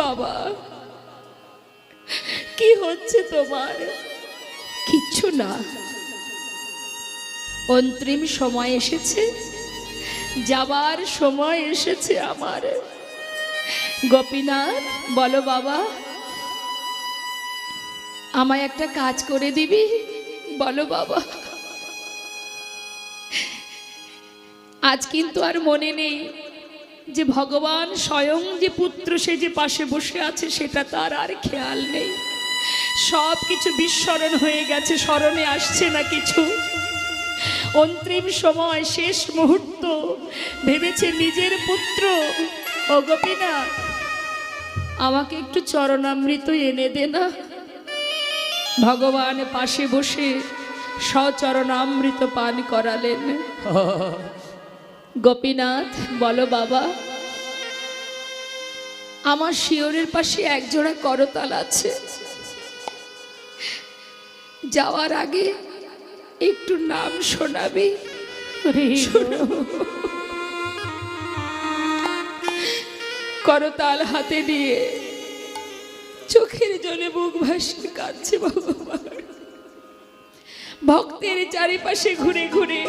বাবা, কি হচ্ছে তোমার? কিচ্ছু না। অন্তিম সময় এসেছে, যাবার সময় এসেছে আমার। গোপীনাথ, বলো বাবা, আমায় একটা কাজ করে দিবি? বলো বাবা। আজ কিন্তু আর মনে নেই যে ভগবান স্বয়ং যে পুত্র সে যে পাশে বসে আছে, সেটা তার আর খেয়াল নেই। সব কিছু বিস্মরণ হয়ে গেছে, স্মরণে আসছে না কিছু। অন্তিম সময়, শেষ মুহূর্ত, ভেবেছে নিজের পুত্র। ও গোপীনাথ, আমাকে একটু চরণামৃত এনে দে না। ভগবান পাশে বসে সচরণামৃত পান করালেন। গোপীনাথ, বলো বাবা, আমার শিয়রের পাশে একজোড়া করতাল আছে, যাওয়ার আগে একটু নাম শোনাবি? করতাল হাতে নিয়ে চোখের জলে বুক ভাসিয়ে কাঁদছে ভগবান। ভক্তের চারিপাশে ঘুরে ঘুরে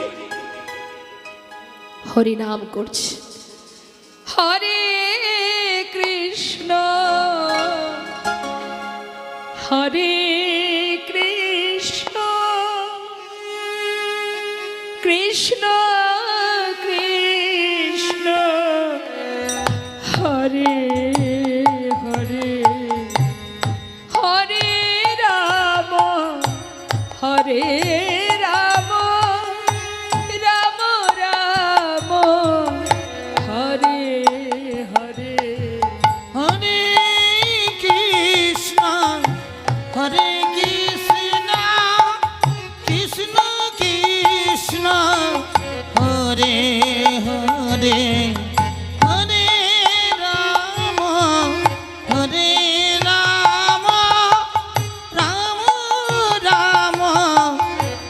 হরিনাম করছে, হরে কৃষ্ণ হরে কৃষ্ণ কৃষ্ণ কৃষ্ণ হরে হরে, হরে রাম হরে রাম রাম রাম হরে হরে। হরে কৃষ্ণ হরে কৃষ্ণ কৃষ্ণ কৃষ্ণ হরে হরে, হরে রাম হরে রাম রাম রাম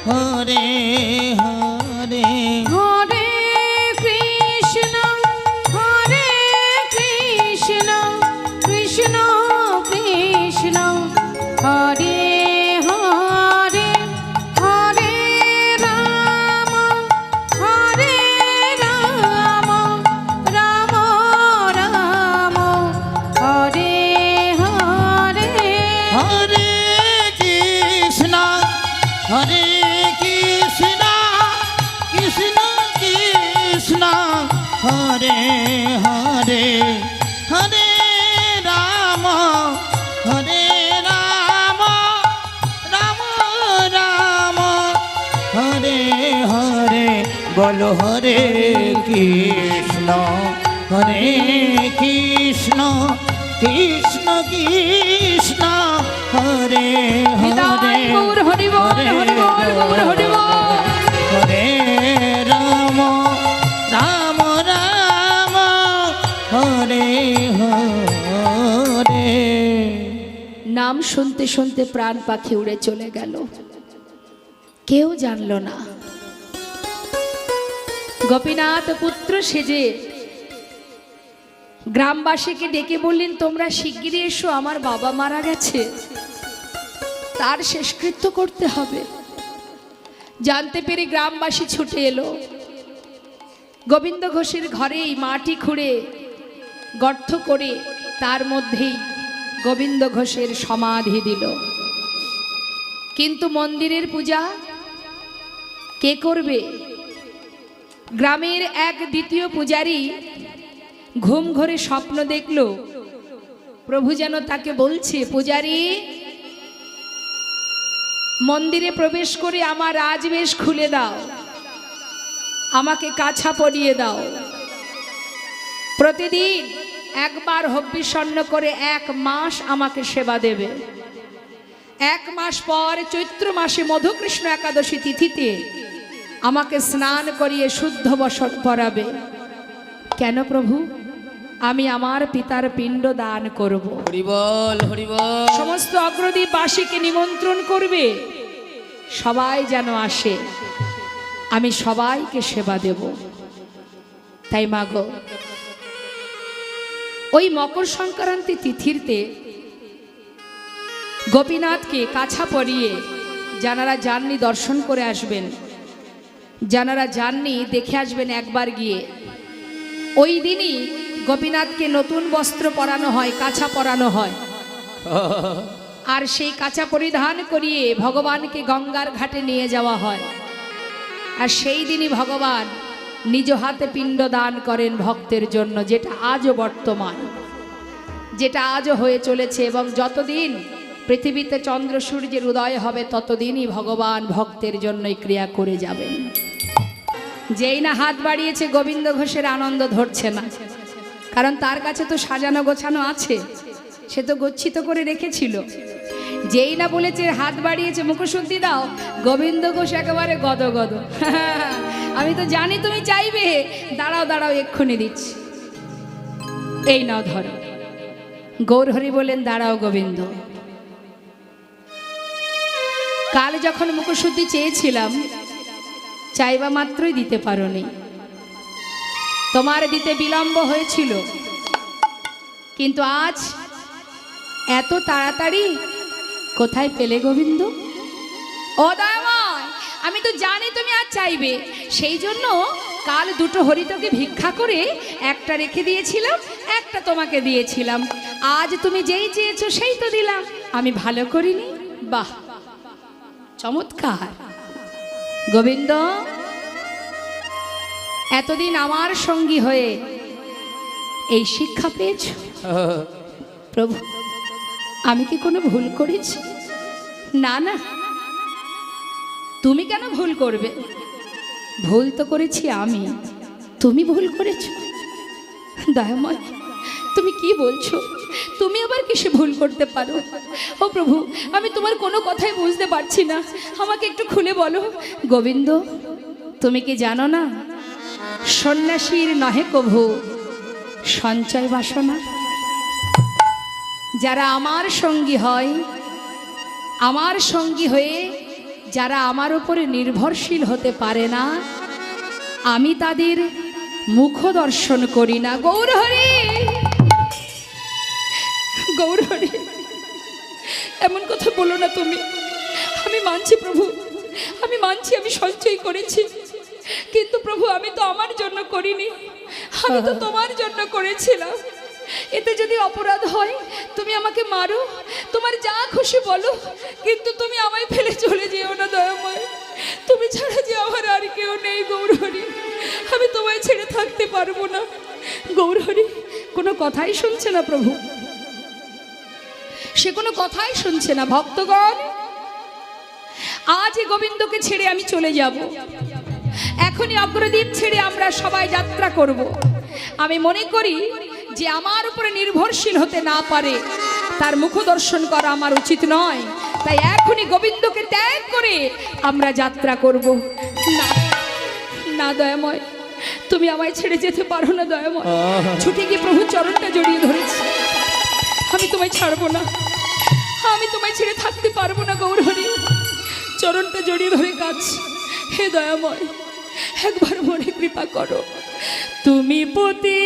হরে হরে। হরে কৃষ্ণ হরে কৃষ্ণ কৃষ্ণ কৃষ্ণ হরে হরে, হরে রাম হরে রাম রাম রাম হরে হরে। হরে কৃষ্ণ হরে কৃষ্ণ কৃষ্ণ কৃষ্ণ হরে হরে, হরে রাম হরে রাম রাম রাম হরে হরে। বলো হরে কৃষ্ণ হরে কৃষ্ণ কৃষ্ণ কৃষ্ণ হরে হরে, গৌর হরি বল হরি বল গৌর হরি বল। হরে রাম রাম রাম হরে হরে। নাম শুনতে শুনতে প্রাণ পাখি উড়ে চলে গেল, কেউ জানলো না। গোপীনাথ পুত্র সেজে গ্রামবাসীকে ডেকে বললেন, তোমরা শিগগিরই এসো, আমার বাবা মারা গেছে, তার শেষকৃত্য করতে হবে। জানতে পেরে গ্রামবাসী ছুটে এলো। গোবিন্দ ঘোষের ঘরেই মাটি খুঁড়ে গর্ত করে তার মধ্যেই গোবিন্দ ঘোষের সমাধি দিল। কিন্তু মন্দিরের পূজা কে করবে? গ্রামের এক দ্বিতীয় পূজারী ঘুম ঘরে স্বপ্ন দেখল, প্রভু যেন তাকে বলছে, পূজারী মন্দিরে প্রবেশ করে আমার রাজবেশ খুলে দাও, আমাকে কাছা পরিয়ে দাও, প্রতিদিন একবার হব্বিষণ্ণ করে 1 মাস আমাকে সেবা দেবে। 1 মাস পর চৈত্র মাসে মধুকৃষ্ণ একাদশী তিথিতে আমাকে স্নান করিয়ে শুদ্ধ বসন পরাবে। কেন প্রভু? আমি আমার পিতার পিণ্ড দান করব। হরি বল হরি বল। সমস্ত অগ্রদীপবাসীকে নিমন্ত্রণ করবে, সবাই যেন আসে, আমি সবাইকে সেবা দেব। তাই মাগো, ওই মকর সংক্রান্তি তিথিতে গোপীনাথকে কাছা পরিয়ে যারা যাননি দর্শন করে আসবেন, যারা যাননি দেখে আসবেন একবার গিয়ে। ওই দিনই গোপীনাথকে নতুন বস্ত্র পরানো হয়, কাছা পরানো হয়, আর সেই কাছা পরিধান করিয়ে ভগবানকে গঙ্গার ঘাটে নিয়ে যাওয়া হয়। আর সেই দিনই ভগবান নিজ হাতে পিণ্ড দান করেন ভক্তের জন্য, যেটা আজও বর্তমান, যেটা আজও হয়ে চলেছে। এবং যতদিন পৃথিবীতে চন্দ্র সূর্যের উদয় হবে ততদিনই ভগবান ভক্তের জন্যই ক্রিয়া করে যাবেন। যেই না হাত বাড়িয়েছে গোবিন্দ ঘোষের আনন্দ ধরছে না, কারণ তার কাছে তো সাজানো গোছানো আছে, সে তো গচ্ছিত করে রেখেছিল। যেই না বলেছে হাত বাড়িয়েছে মুখশুদ্ধি দাও, গোবিন্দ ঘোষ একেবারে গদগদ। আমি তো জানি তুমি চাইবে, দাঁড়াও দাঁড়াও এক্ষুনি দিচ্ছি, এই নাও ধরো। গৌরহরি বলেন, দাঁড়াও গোবিন্দ, কাল যখন মুখশুদ্ধি চেয়েছিলাম চাইবা মাত্রই দিতে পারোনি, তোমার দিতে বিলম্ব হয়েছিল, কিন্তু আজ এত তাড়াতাড়ি কোথায় পেলে গোবিন্দ? ও দয়াময়, আমি তো জানি তুমি আজ চাইবে, সেই জন্য কাল দুটো হরিতকে ভিক্ষা করে একটা রেখে দিয়েছিলাম, একটা তোমাকে দিয়েছিলাম। আজ তুমি যেই চেয়েছো সেই তো দিলাম, আমি ভালো করিনি? বাহ, চমৎকার। গোবিন্দ, এতদিন আমার সঙ্গী হয়ে এই শিক্ষা পেয়েছ? প্রভু, আমি কি কোনো ভুল করেছি? না না, তুমি কেন ভুল করবে? ভুল তো করেছি আমি, তুমি ভুল করেছো? দয়াময়, তুমি কি বলছো? তুমি আবার কিসে ভুল করতে পারো? ও প্রভু, আমি তোমার কোনো কথাই বুঝতে পারছি না, আমাকে একটু খুলে বলো। গোবিন্দ, তুমি কি জানো না, সন্ন্যাসীর নহে কভু সঞ্চয় বাসনা। যারা আমার সঙ্গী হয়, আমার সঙ্গী হয়ে যারা আমার উপরে নির্ভরশীল হতে পারে না, আমি তাদের মুখ দর্শন করি না। গৌরহরি, গৌরহরি, এমন কথা বলো না তুমি। আমি মানছি প্রভু, আমি মানছি আমি সঞ্চয় করেছি, কিন্তু প্রভু আমি তো আমার জন্য করিনি, আমি তো তোমার জন্য করেছিলাম। এতে যদি অপরাধ হয় তুমি আমাকে মারো, তোমার যা খুশি বলো, কিন্তু তুমি আমায় ফেলে চলে যেও না দয়াময়। তুমি ছাড়া যে আমার আর কেউ নেই গৌরহরি, আমি তোমায় ছেড়ে থাকতে পারবো না। গৌরহরি কোনো কথাই শুনছে না প্রভু, সে কোনো কথাই শুনছে না। ভক্তগণ, আজ এই গোবিন্দকে ছেড়ে আমি চলে যাব, এখনই অগ্রদীপ ছেড়ে আমরা সবাই যাত্রা করব। আমি মনে করি যে আমার উপরে নির্ভরশীল হতে না পারে তার মুখ দর্শন করা আমার উচিত নয়, তাই এখনই গোবিন্দকে ত্যাগ করে আমরা যাত্রা করব। না না দয়াময়, তুমি আমায় ছেড়ে যেতে পারো না দয়াময়। ছুটে গিয়ে প্রভু চরণটা জড়িয়ে ধরেছি, আমি তোমায় ছাড়বো না, আমি তোমায় ছেড়ে থাকতে পারবো না গৌরহরি। চরণটা জড়িয়ে ধরে কাঁদছি, হে দয়াময় একবার মনে কৃপা করো। তুমি পতি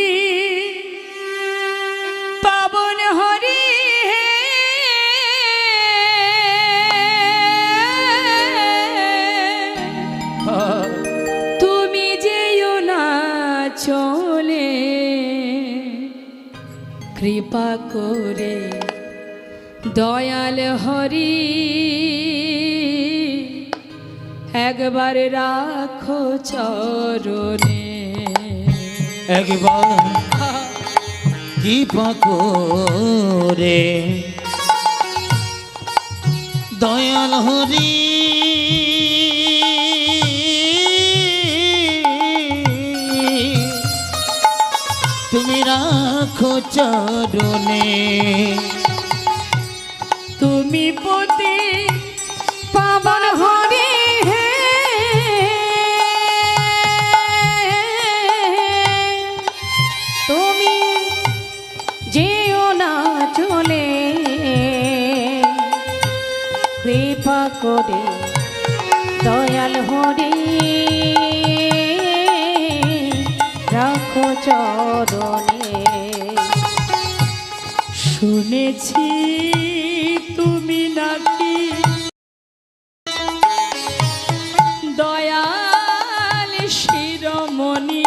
পাবন হরি, তুমি যেও না চলে, কৃপা করে দয়াল হরি একবার রাখো চরণে। একবার কৃপা করে দয়াল হরি তুমি রাখো চরণে। তুমি পতি পাবন হরি হে, তুমি যেও না চলে, কৃপা করে দয়াল হরি রাখো চরণে। শুনেছি তুমি নাকি দয়াল শিরোমণি,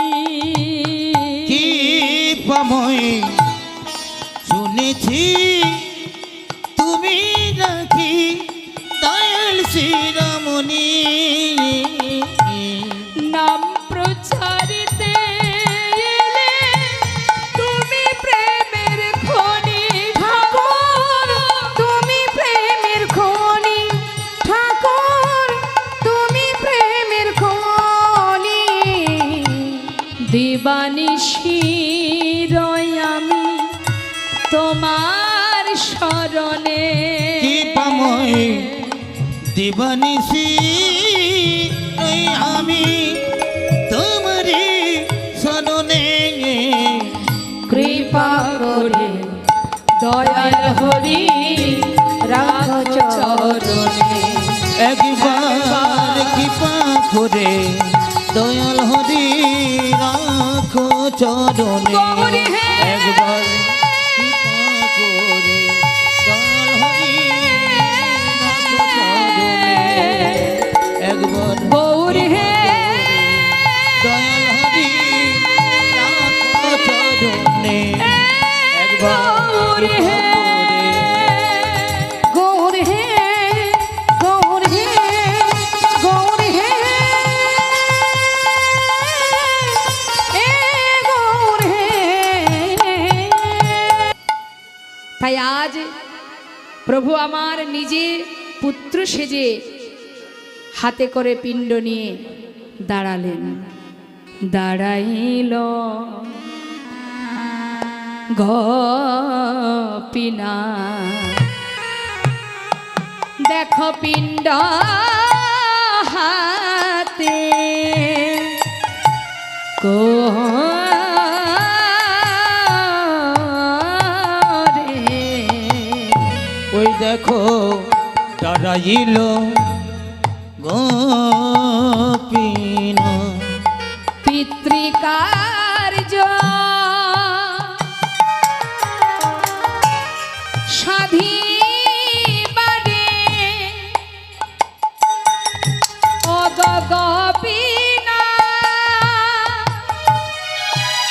কি পাময় শুনেছি তুমি নাকি দয়াল শিরোমণি। নাম প্রচারিতে এলে তুমি প্রেমের খনি ঠাকুর তুমি প্রেমের খনি, ঠাকুর তুমি প্রেমের খনি। দিবানিশি রই আমি তোমার শরণে। কি পাময় দিবানিশি এই আমি তোমারি শরণে। কৃপা করে দয়াল হরি রাখো চরণে। একবার কৃপা করে দয়াল হরি রাখো চরণে। গৌরী হে। একবার কৃপা করে প্রভু আমার নিজে পুত্র সেজে হাতে করে পিণ্ড নিয়ে দাঁড়ালেন। দাঁড়াইল গোপীনা, দেখো পিণ্ড হাতে ওই দেখো দাঁড়াইল গোপীনা, পিতৃকার্য সাধিবারে ও গোপীনা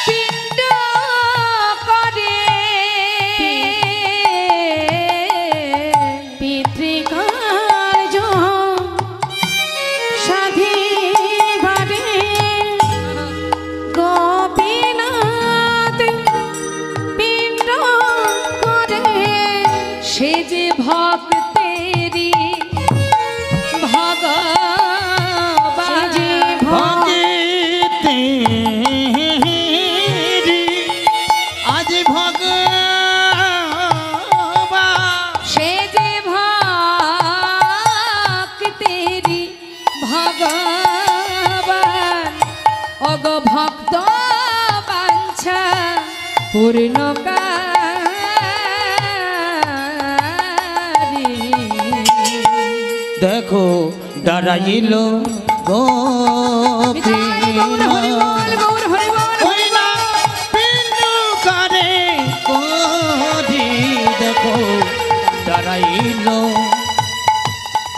পিণ্ড করে পিতৃকার্য সাধিবারে গোপীনাথ পিণ্ড করে। সে যে ভক্তেরি ভগবান, সে যে ভক্তেরি আজ ভগবান, সে যে ভক্তেরি ভগবান, অগ ভক্ত বাঞ্ছা পূর্ণ দেখো দাঁড়াইল গোপীনা, ওই না পিণ্ড করে কোধি, দেখো দাঁড়াইল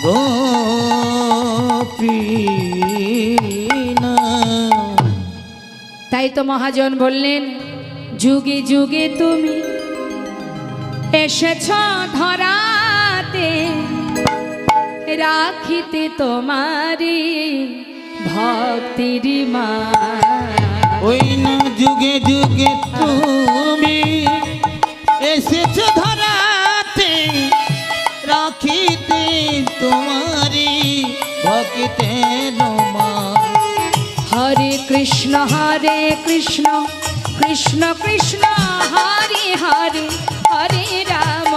গোপীনা। তাই তো মহাজন বললেন, যুগে যুগে তুমি এসেছ ধরাতে, রাখিতে তোমারি ভক্তির মা। ওই না যুগে যুগে তুমি এসেছ ধরাতে, রাখিতে তোমারি ভক্তের মা। হরে কৃষ্ণ কৃষ্ণ কৃষ্ণ হরে হরে, হরে রাম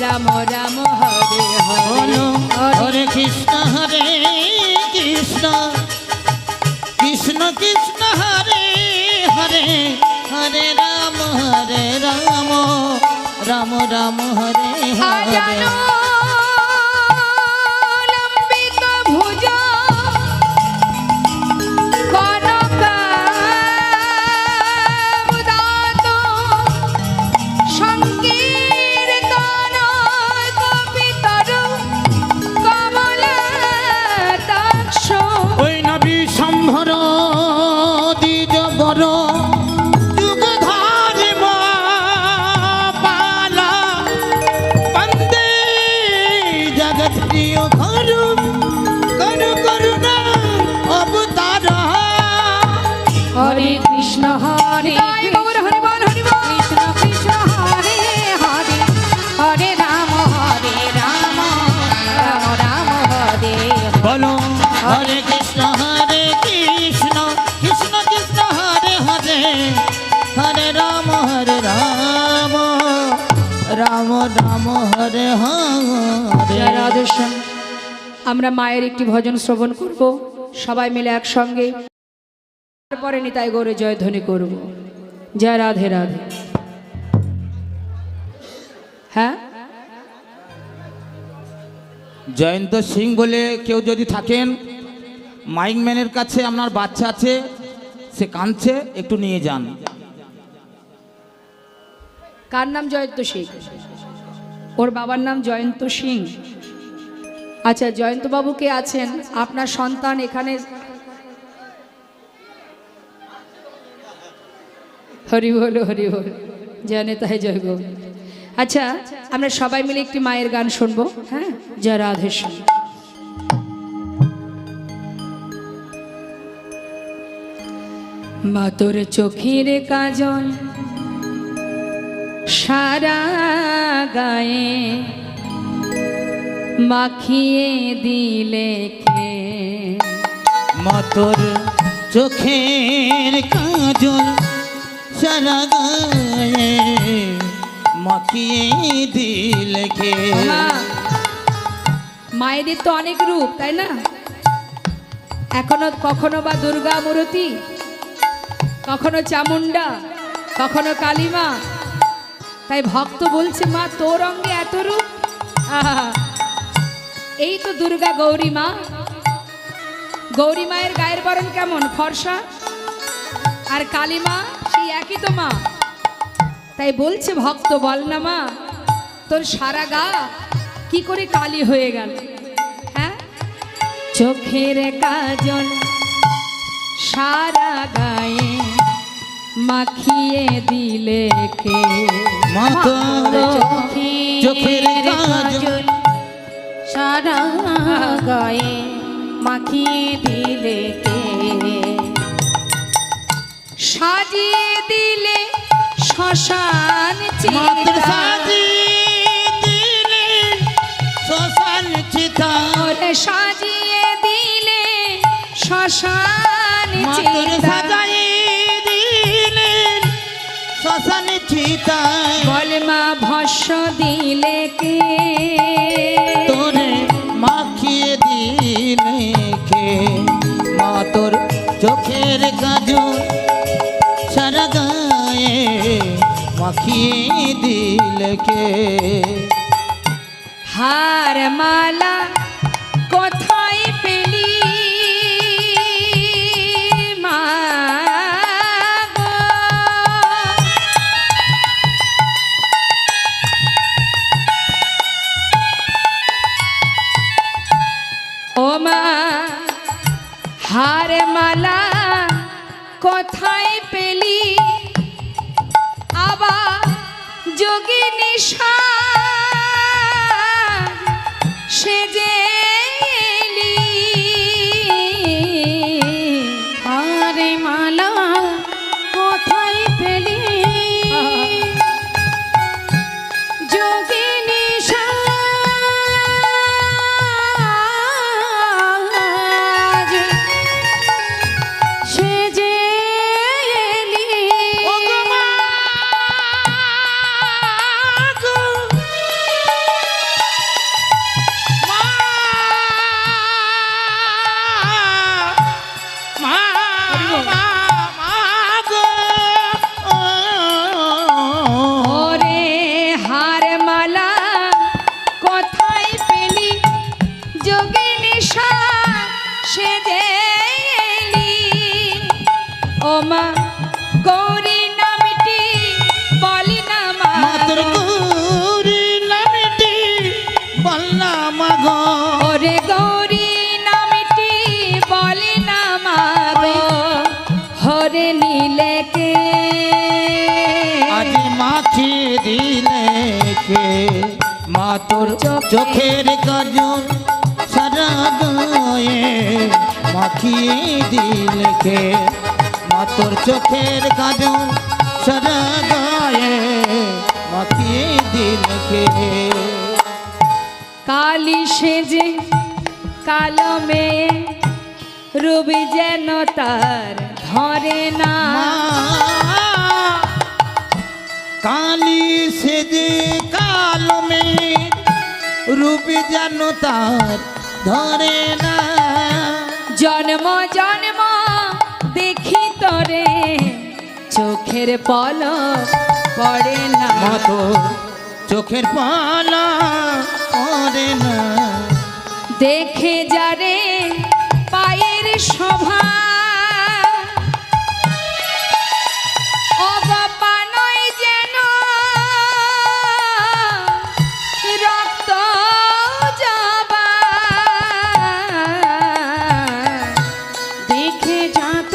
রাম রাম হরে বলো হরে। হরে কৃষ্ণ কৃষ্ণ কৃষ্ণ কৃষ্ণ হরে হরে, হরে রাম রাম রাম হরে হরে। আজানো লম্বিত ভুজ কনকাবদাত, সংকীর্তন কপিতর কমলাতাক্ষ। ওই নবী সম্ভর দ্বিজ বর যুগ ধর্ম পালা, বন্দে জগৎ প্রিয় করু করু করুণা অবতার। হরে কৃষ্ণ হরে কৃষ্ণ কৃষ্ণ হরে হরে, হরে রাম রাম রাম হরে। বলো হরে কৃষ্ণ কৃষ্ণ কৃষ্ণ হরে হরে, হরে রাম রাম রাম হরে হরে। জয় রাধেশ্যাম। আমরা মায়ের একটি ভজন শ্রবণ করব সবাই মিলে একসঙ্গে, তারপরে নিতাই গৌরে জয়ধ্বনি করব। জয় রাধে রাধে। হ্যাঁ, জয়ন্ত সিং বলে কেউ যদি থাকেন, মাইক ম্যানের কাছে আপনার বাচ্চা আছে, সে কাঁদছে, একটু নিয়ে যান। কার নাম জয়ন্ত সিং? ওর বাবার নাম জয়ন্ত সিং। আচ্ছা, জয়ন্ত বাবু কে আছেন? আপনার সন্তান এখানে। হরি বল হরি বল, জয় নেতায় জয় গো। আচ্ছা, আমরা সবাই মিলে একটি মায়ের গান শুনবো। হ্যাঁ, জয় রাধেশ্যাম। মা তোর চোখের কাজল সারা গায়ে মাখিয়ে দিলে কে মা তোর চোখের কাজল সারা গায়ে মাখিয়ে দিলে কে মা, মায়েদের তো অনেক রূপ তাই না? এখনো কখনো বা দুর্গা মূর্তি, কখনো চামুন্ডা, কখনো কালীমা। তাই ভক্ত বলছে মা তোর অঙ্গে এত রূপ। আহা, এই তো দুর্গা গৌরী মা। গৌরী মায়ের গায়ের বরণ কেমন? ফর্সা। আর কালীমা সেই একই তো মা। তাই বলছে ভক্ত বল না মা তোর সারা গা কি করে কালি হয়ে গেল? হ্যাঁ, চোখের কাজল সারা গায়ে মাখিয়ে দিলে কে মা তোর চোখের কাজল সারা গায়ে মাখিয়ে দিলে কে সাজিয়ে দিলে শ্মশান মাতৃ চিতা সাজিয়ে দিলে শ্মশান চিতা ওরে সাজিয়ে দিলে শ্মশান মাতৃ চিতা সাজিয়ে দিলে শ্মশান চিতা বল মা ভস্য দিলে কে তোরে মাখিয়ে দিলে কে মা তোর চোখের কাজল সারা গায়ে মাখিয়ে দিলে কে হার মালা কোথায় পেলি মা গো? ও মা হার মালা কোথায় পেলি আবার যোগিনী সেজে এলি? আরে মালা কোথায় পেলি যোগিনী সাজে সেজে এলি? ওরে হার মালা কোথায় পেলি যোগিনী সেজে এলি? ও মা গৌরী নামটি বলি না মা মাতর গৌরী নামটি বলনা মাগো ওরে গৌরী নামটি বলি না মা গো হরে নীলে কে আজ মাখিয়ে দিলে কে মা তোর চোখের কাজল সারা গায়ে মাখিয়ে দিলে কে মা তোর চোখের কাজল সারা গায়ে মাখিয়ে দিলে কে কালি সেজে কালো মেয়ে রবি যেন তার ধরে না মা কালি সেজে কালো মেঘ রূপে যেন তার ধরে না জন্ম জন্ম দেখি তোরে চোখের পলক পড়ে না মা তোর চোখের পালা করে না দেখে যারে পায়ের শোভা অগপানয় যেন রক্ত জবা দেখে যাত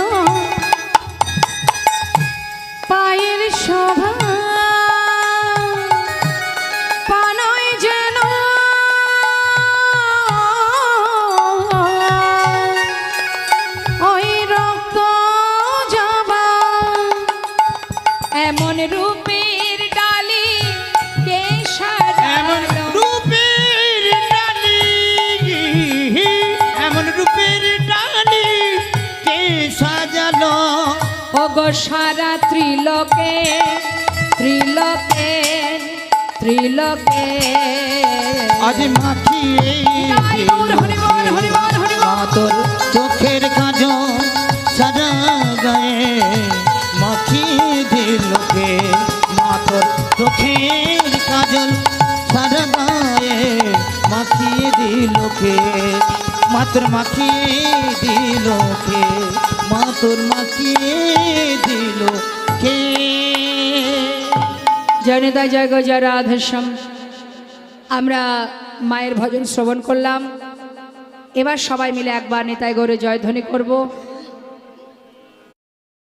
পায়ের শোভা পানয় যেন ওগো সারা ত্রিলোকে ত্রিলোকে ত্রিলোকে আজ মাখিয়ে জয় গৌর হরি বল, হরি বল, হরি বল। মা তোর চোখের কাজল সারা গায়ে মাখিয়ে দিলোকে, মা তোর চোখের কাজল সারা গায়ে মাখিয়ে দিলোকে, মাতর মাখিয়ে দিলোকে, মা তোর মাখিয়ে দিলোকে। জয়নিতা জয় গো জয় রাধেশ্যাম। আমরা মায়ের ভজন শ্রবণ করলাম। এবার সবাই মিলে একবার নিতাই গৌরে জয়ধ্বনি করব।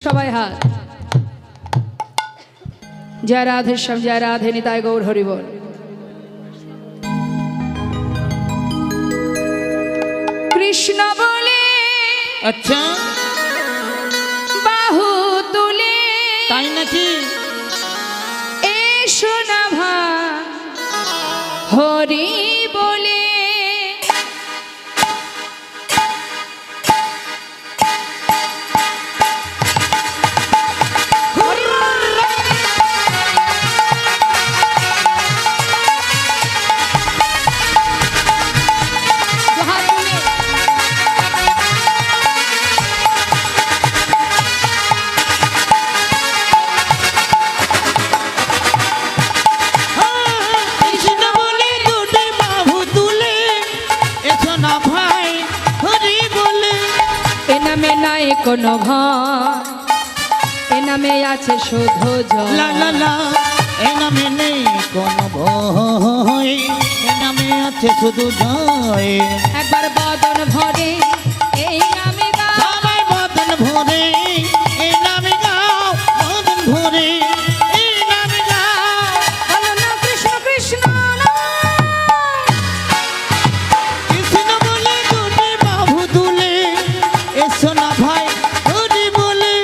সবাই হাত। জয় রাধেশ্যাম, জয় রাধে, নিতাই গৌর হরি বল। কৃষ্ণ বলে আচ্ছা বাহু তুলে তাই নাকি? এসো না ভাই হরি বলে, কৃষ্ণ বলে দুটি বাহু তুলে এসো না ভাই হরি বলে। এ নামে নাই কোনো ভয়, এ নামে আছে শুধু লা লা জয়। লা এ নামে নেই কোনো ভয়, এ নামে আছে শুধু জয়। একবার বদন ভরে এই নামে গাও, সবাই বদন ভরে এই নামে গাও, বদন ভরে এই নামে গাও। বলো না কৃষ্ণ কৃষ্ণ নাম। কৃষ্ণ বলে দুটি বাহু তুলে এসো না ভাই হরি বলে।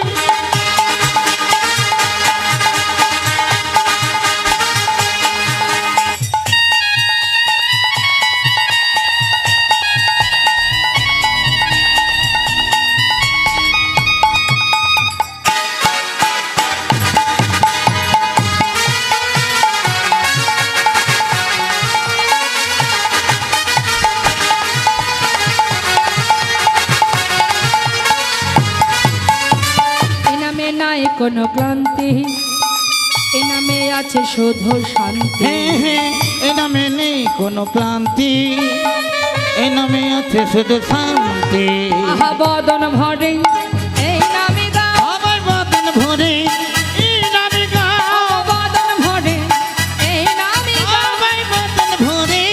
এ নামে নাই কোনো ক্লান্তি, এ নামে আছে শুধু শান্তি। হ্যাঁ হ্যাঁ এ নামে নেই কোনো ক্লান্তি, এ নামে আছে শুধু শান্তি। আহা বদন ভরে এই নামে গাও, সবাই বদন ভরে এই নামে গাও, বদন ভরে এই নামে গাও। সবাই বদন ভরে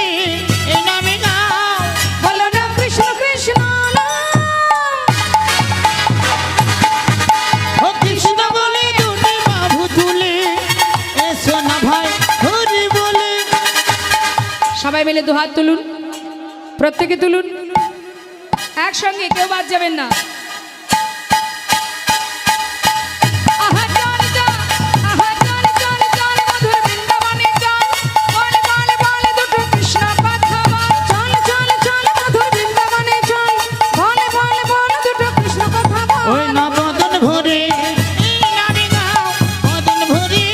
এই নামে গাও। বলো না কৃষ্ণ কৃষ্ণ নাম। ও কৃষ্ণ বলে দুটি বাহু তুলে এসো না ভাই হরি বলে। সবাই মিলে দুহাত তুলুন, প্রত্যেকে তুলুন একসঙ্গে, কেউ বাদ যাবেন না। আহা চল চল, আহা চল চল চল, মধুর বৃন্দাবনে চল, বল বল বল দুটো কৃষ্ণ কথা বল। চল চল চল মধুর বৃন্দাবনে চল, বল বল বল দুটো কৃষ্ণ কথা বল। ওই না বদন ভরে এই নামে গাও, বদন ভরে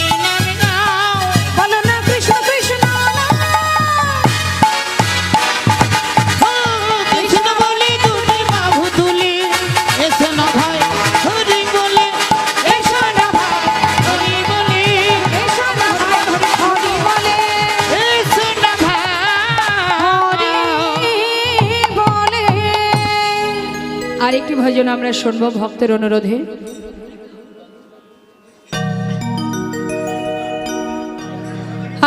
এই নামে গাও। বলো না কৃষ্ণ কৃষ্ণ নাম। ও কৃষ্ণ বলে দুটি বাহু তুলে এসো না ভাই হরি বলে। এসো না ভাই হরি বলে এসো না ভাই হরি বলে, এসো না ভাই হরি বলে। আরেকটি ভজন আমরা শুনবো ভক্তের অনুরোধে।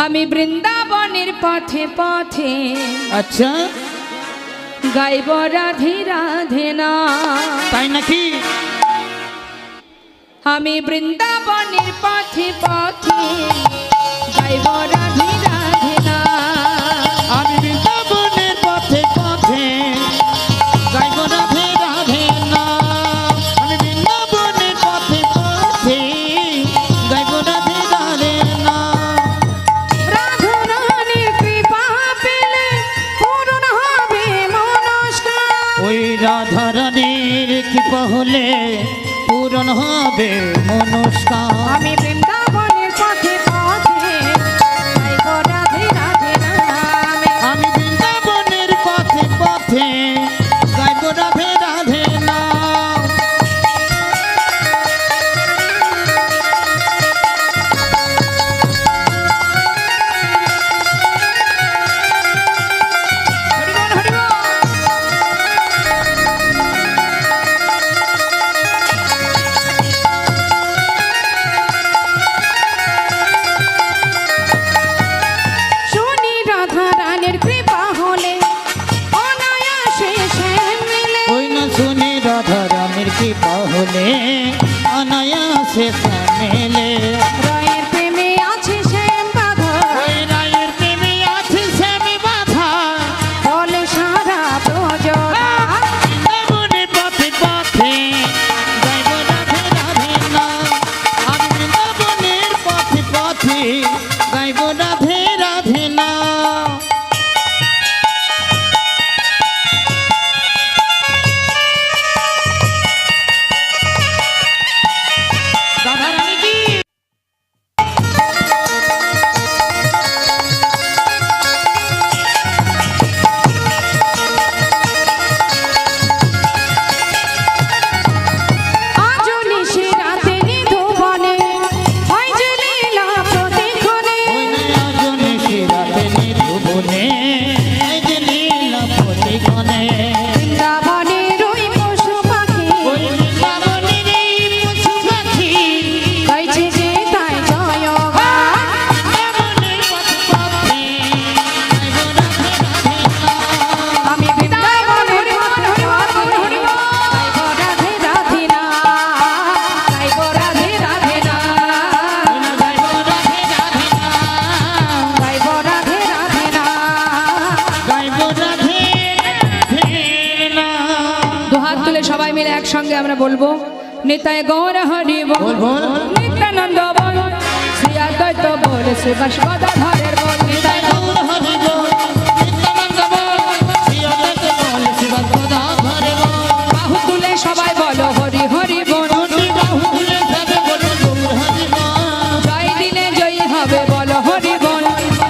আমি বৃন্দাবনের পথে পথে আচ্ছা গাইব রাধে রাধে না। তাই নাকি? আমি বৃন্দাবনের পথে পথে গাইব রাধে রাধে না। আমি বৃন্দাবনের পথে পথে গাইব রাধে রাধে না। আমি বৃন্দাবনের পথে পথে গাইব রাধে রাধে না। রাধা রানীর কৃপা পেলে পূরণ হবে মনস্কার। ওই রাধা রানীর কৃপা হলে পূরণ হবে মনস্কার। আমি বৃন্দাবনের পথে পথে গাইব রাধে রাধে নাম। আমি বৃন্দাবনের পথে পথে গাইব রাধে রাধে নাম। শুনি রাধা রানীর কৃপা হলে অনায়াসে শ্যাম মিলে। ওই না শুনি রাধা রানীর কৃপা হলে অনায়াসে মেলে। রায়ের প্রেমে আছে শ্যাম বাধা ওই রায়ের প্রেমে আছে শ্যামে বাধা। বলে সারা প্রজোদা। বৃন্দাবনের পথে পথে গাইব রাধে রাধে নাম। আমি বৃন্দাবনের পথে পথে গাইব রাধে রাধে নাম। রাধা রানী কি আজও নিশি রাতে নিধুবনে হয় যে লীলা প্রতিক্ষণে। ওই নয়জনে শিরাতে নির্ভুবনে এই যে লীলা প্রতিক্ষণে। বৃন্দাবনের ওই পশু পাখি ওই বৃন্দাবনের এই পশু পাখি গাইছে যে তাই জয়গান। বৃন্দাবনের পথে পথে গাইব রাধে রাধে নাম। আমি বৃন্দাবনের পথে পথে গাইব রাধে রাধে নাম। গাইব রাধে রাধে নাম। গাইব রাধে রাধে নাম। গাইব রাধে রাধে নাম। গাইব রাধে রাধে নাম। দুহাত তুলে সবাই মিলে একসঙ্গে আমরা বলবো নিতাই গৌর হরি বল বল, বল। নিত্যানন্দ বল শ্রী অদ্বৈত বল শ্রী বাসবধারের বল নিতাই গৌর হরি বল, নিত্যানন্দ বল, শ্রী অদ্বৈত বল, শিবসদা ঘরে বল। বাহু তুলে সবাই বলো হরি হরি বল দুটি বাহু তুলে সবে বলো গৌর হরি বল। জয় দিলে জয়ী হবে বলো হরি বল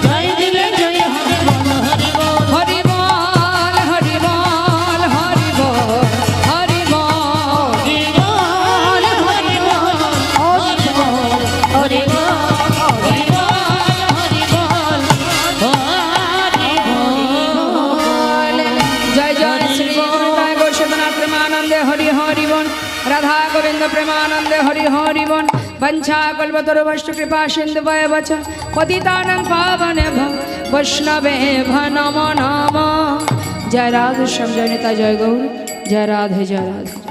জয় দিলে জয় হবে বল হরি বল। হরি বল হরি বল হরি বল হরি বল হরি বল, হরি বল, হরি বল, হরি বল, হরি বল, হরি বল, হরি বল। জয় জয় শ্রী নিতাই গৌরসুতনাথ প্রেমানন্দে হরি হরি বল রাধা গোবিন্দ প্রেমানন্দে হরি হরি বল বঞ্ছা কল্পতরুভশ্চ কৃপা সিন্ধু বচ পতিতানাং পাবনেভ্যো বৈষ্ণবেভ্যো নমো নমঃ। জয় রাধে শ্যাম জয় নিতাই জয় গৌর জয় রাধে জয় রাধে।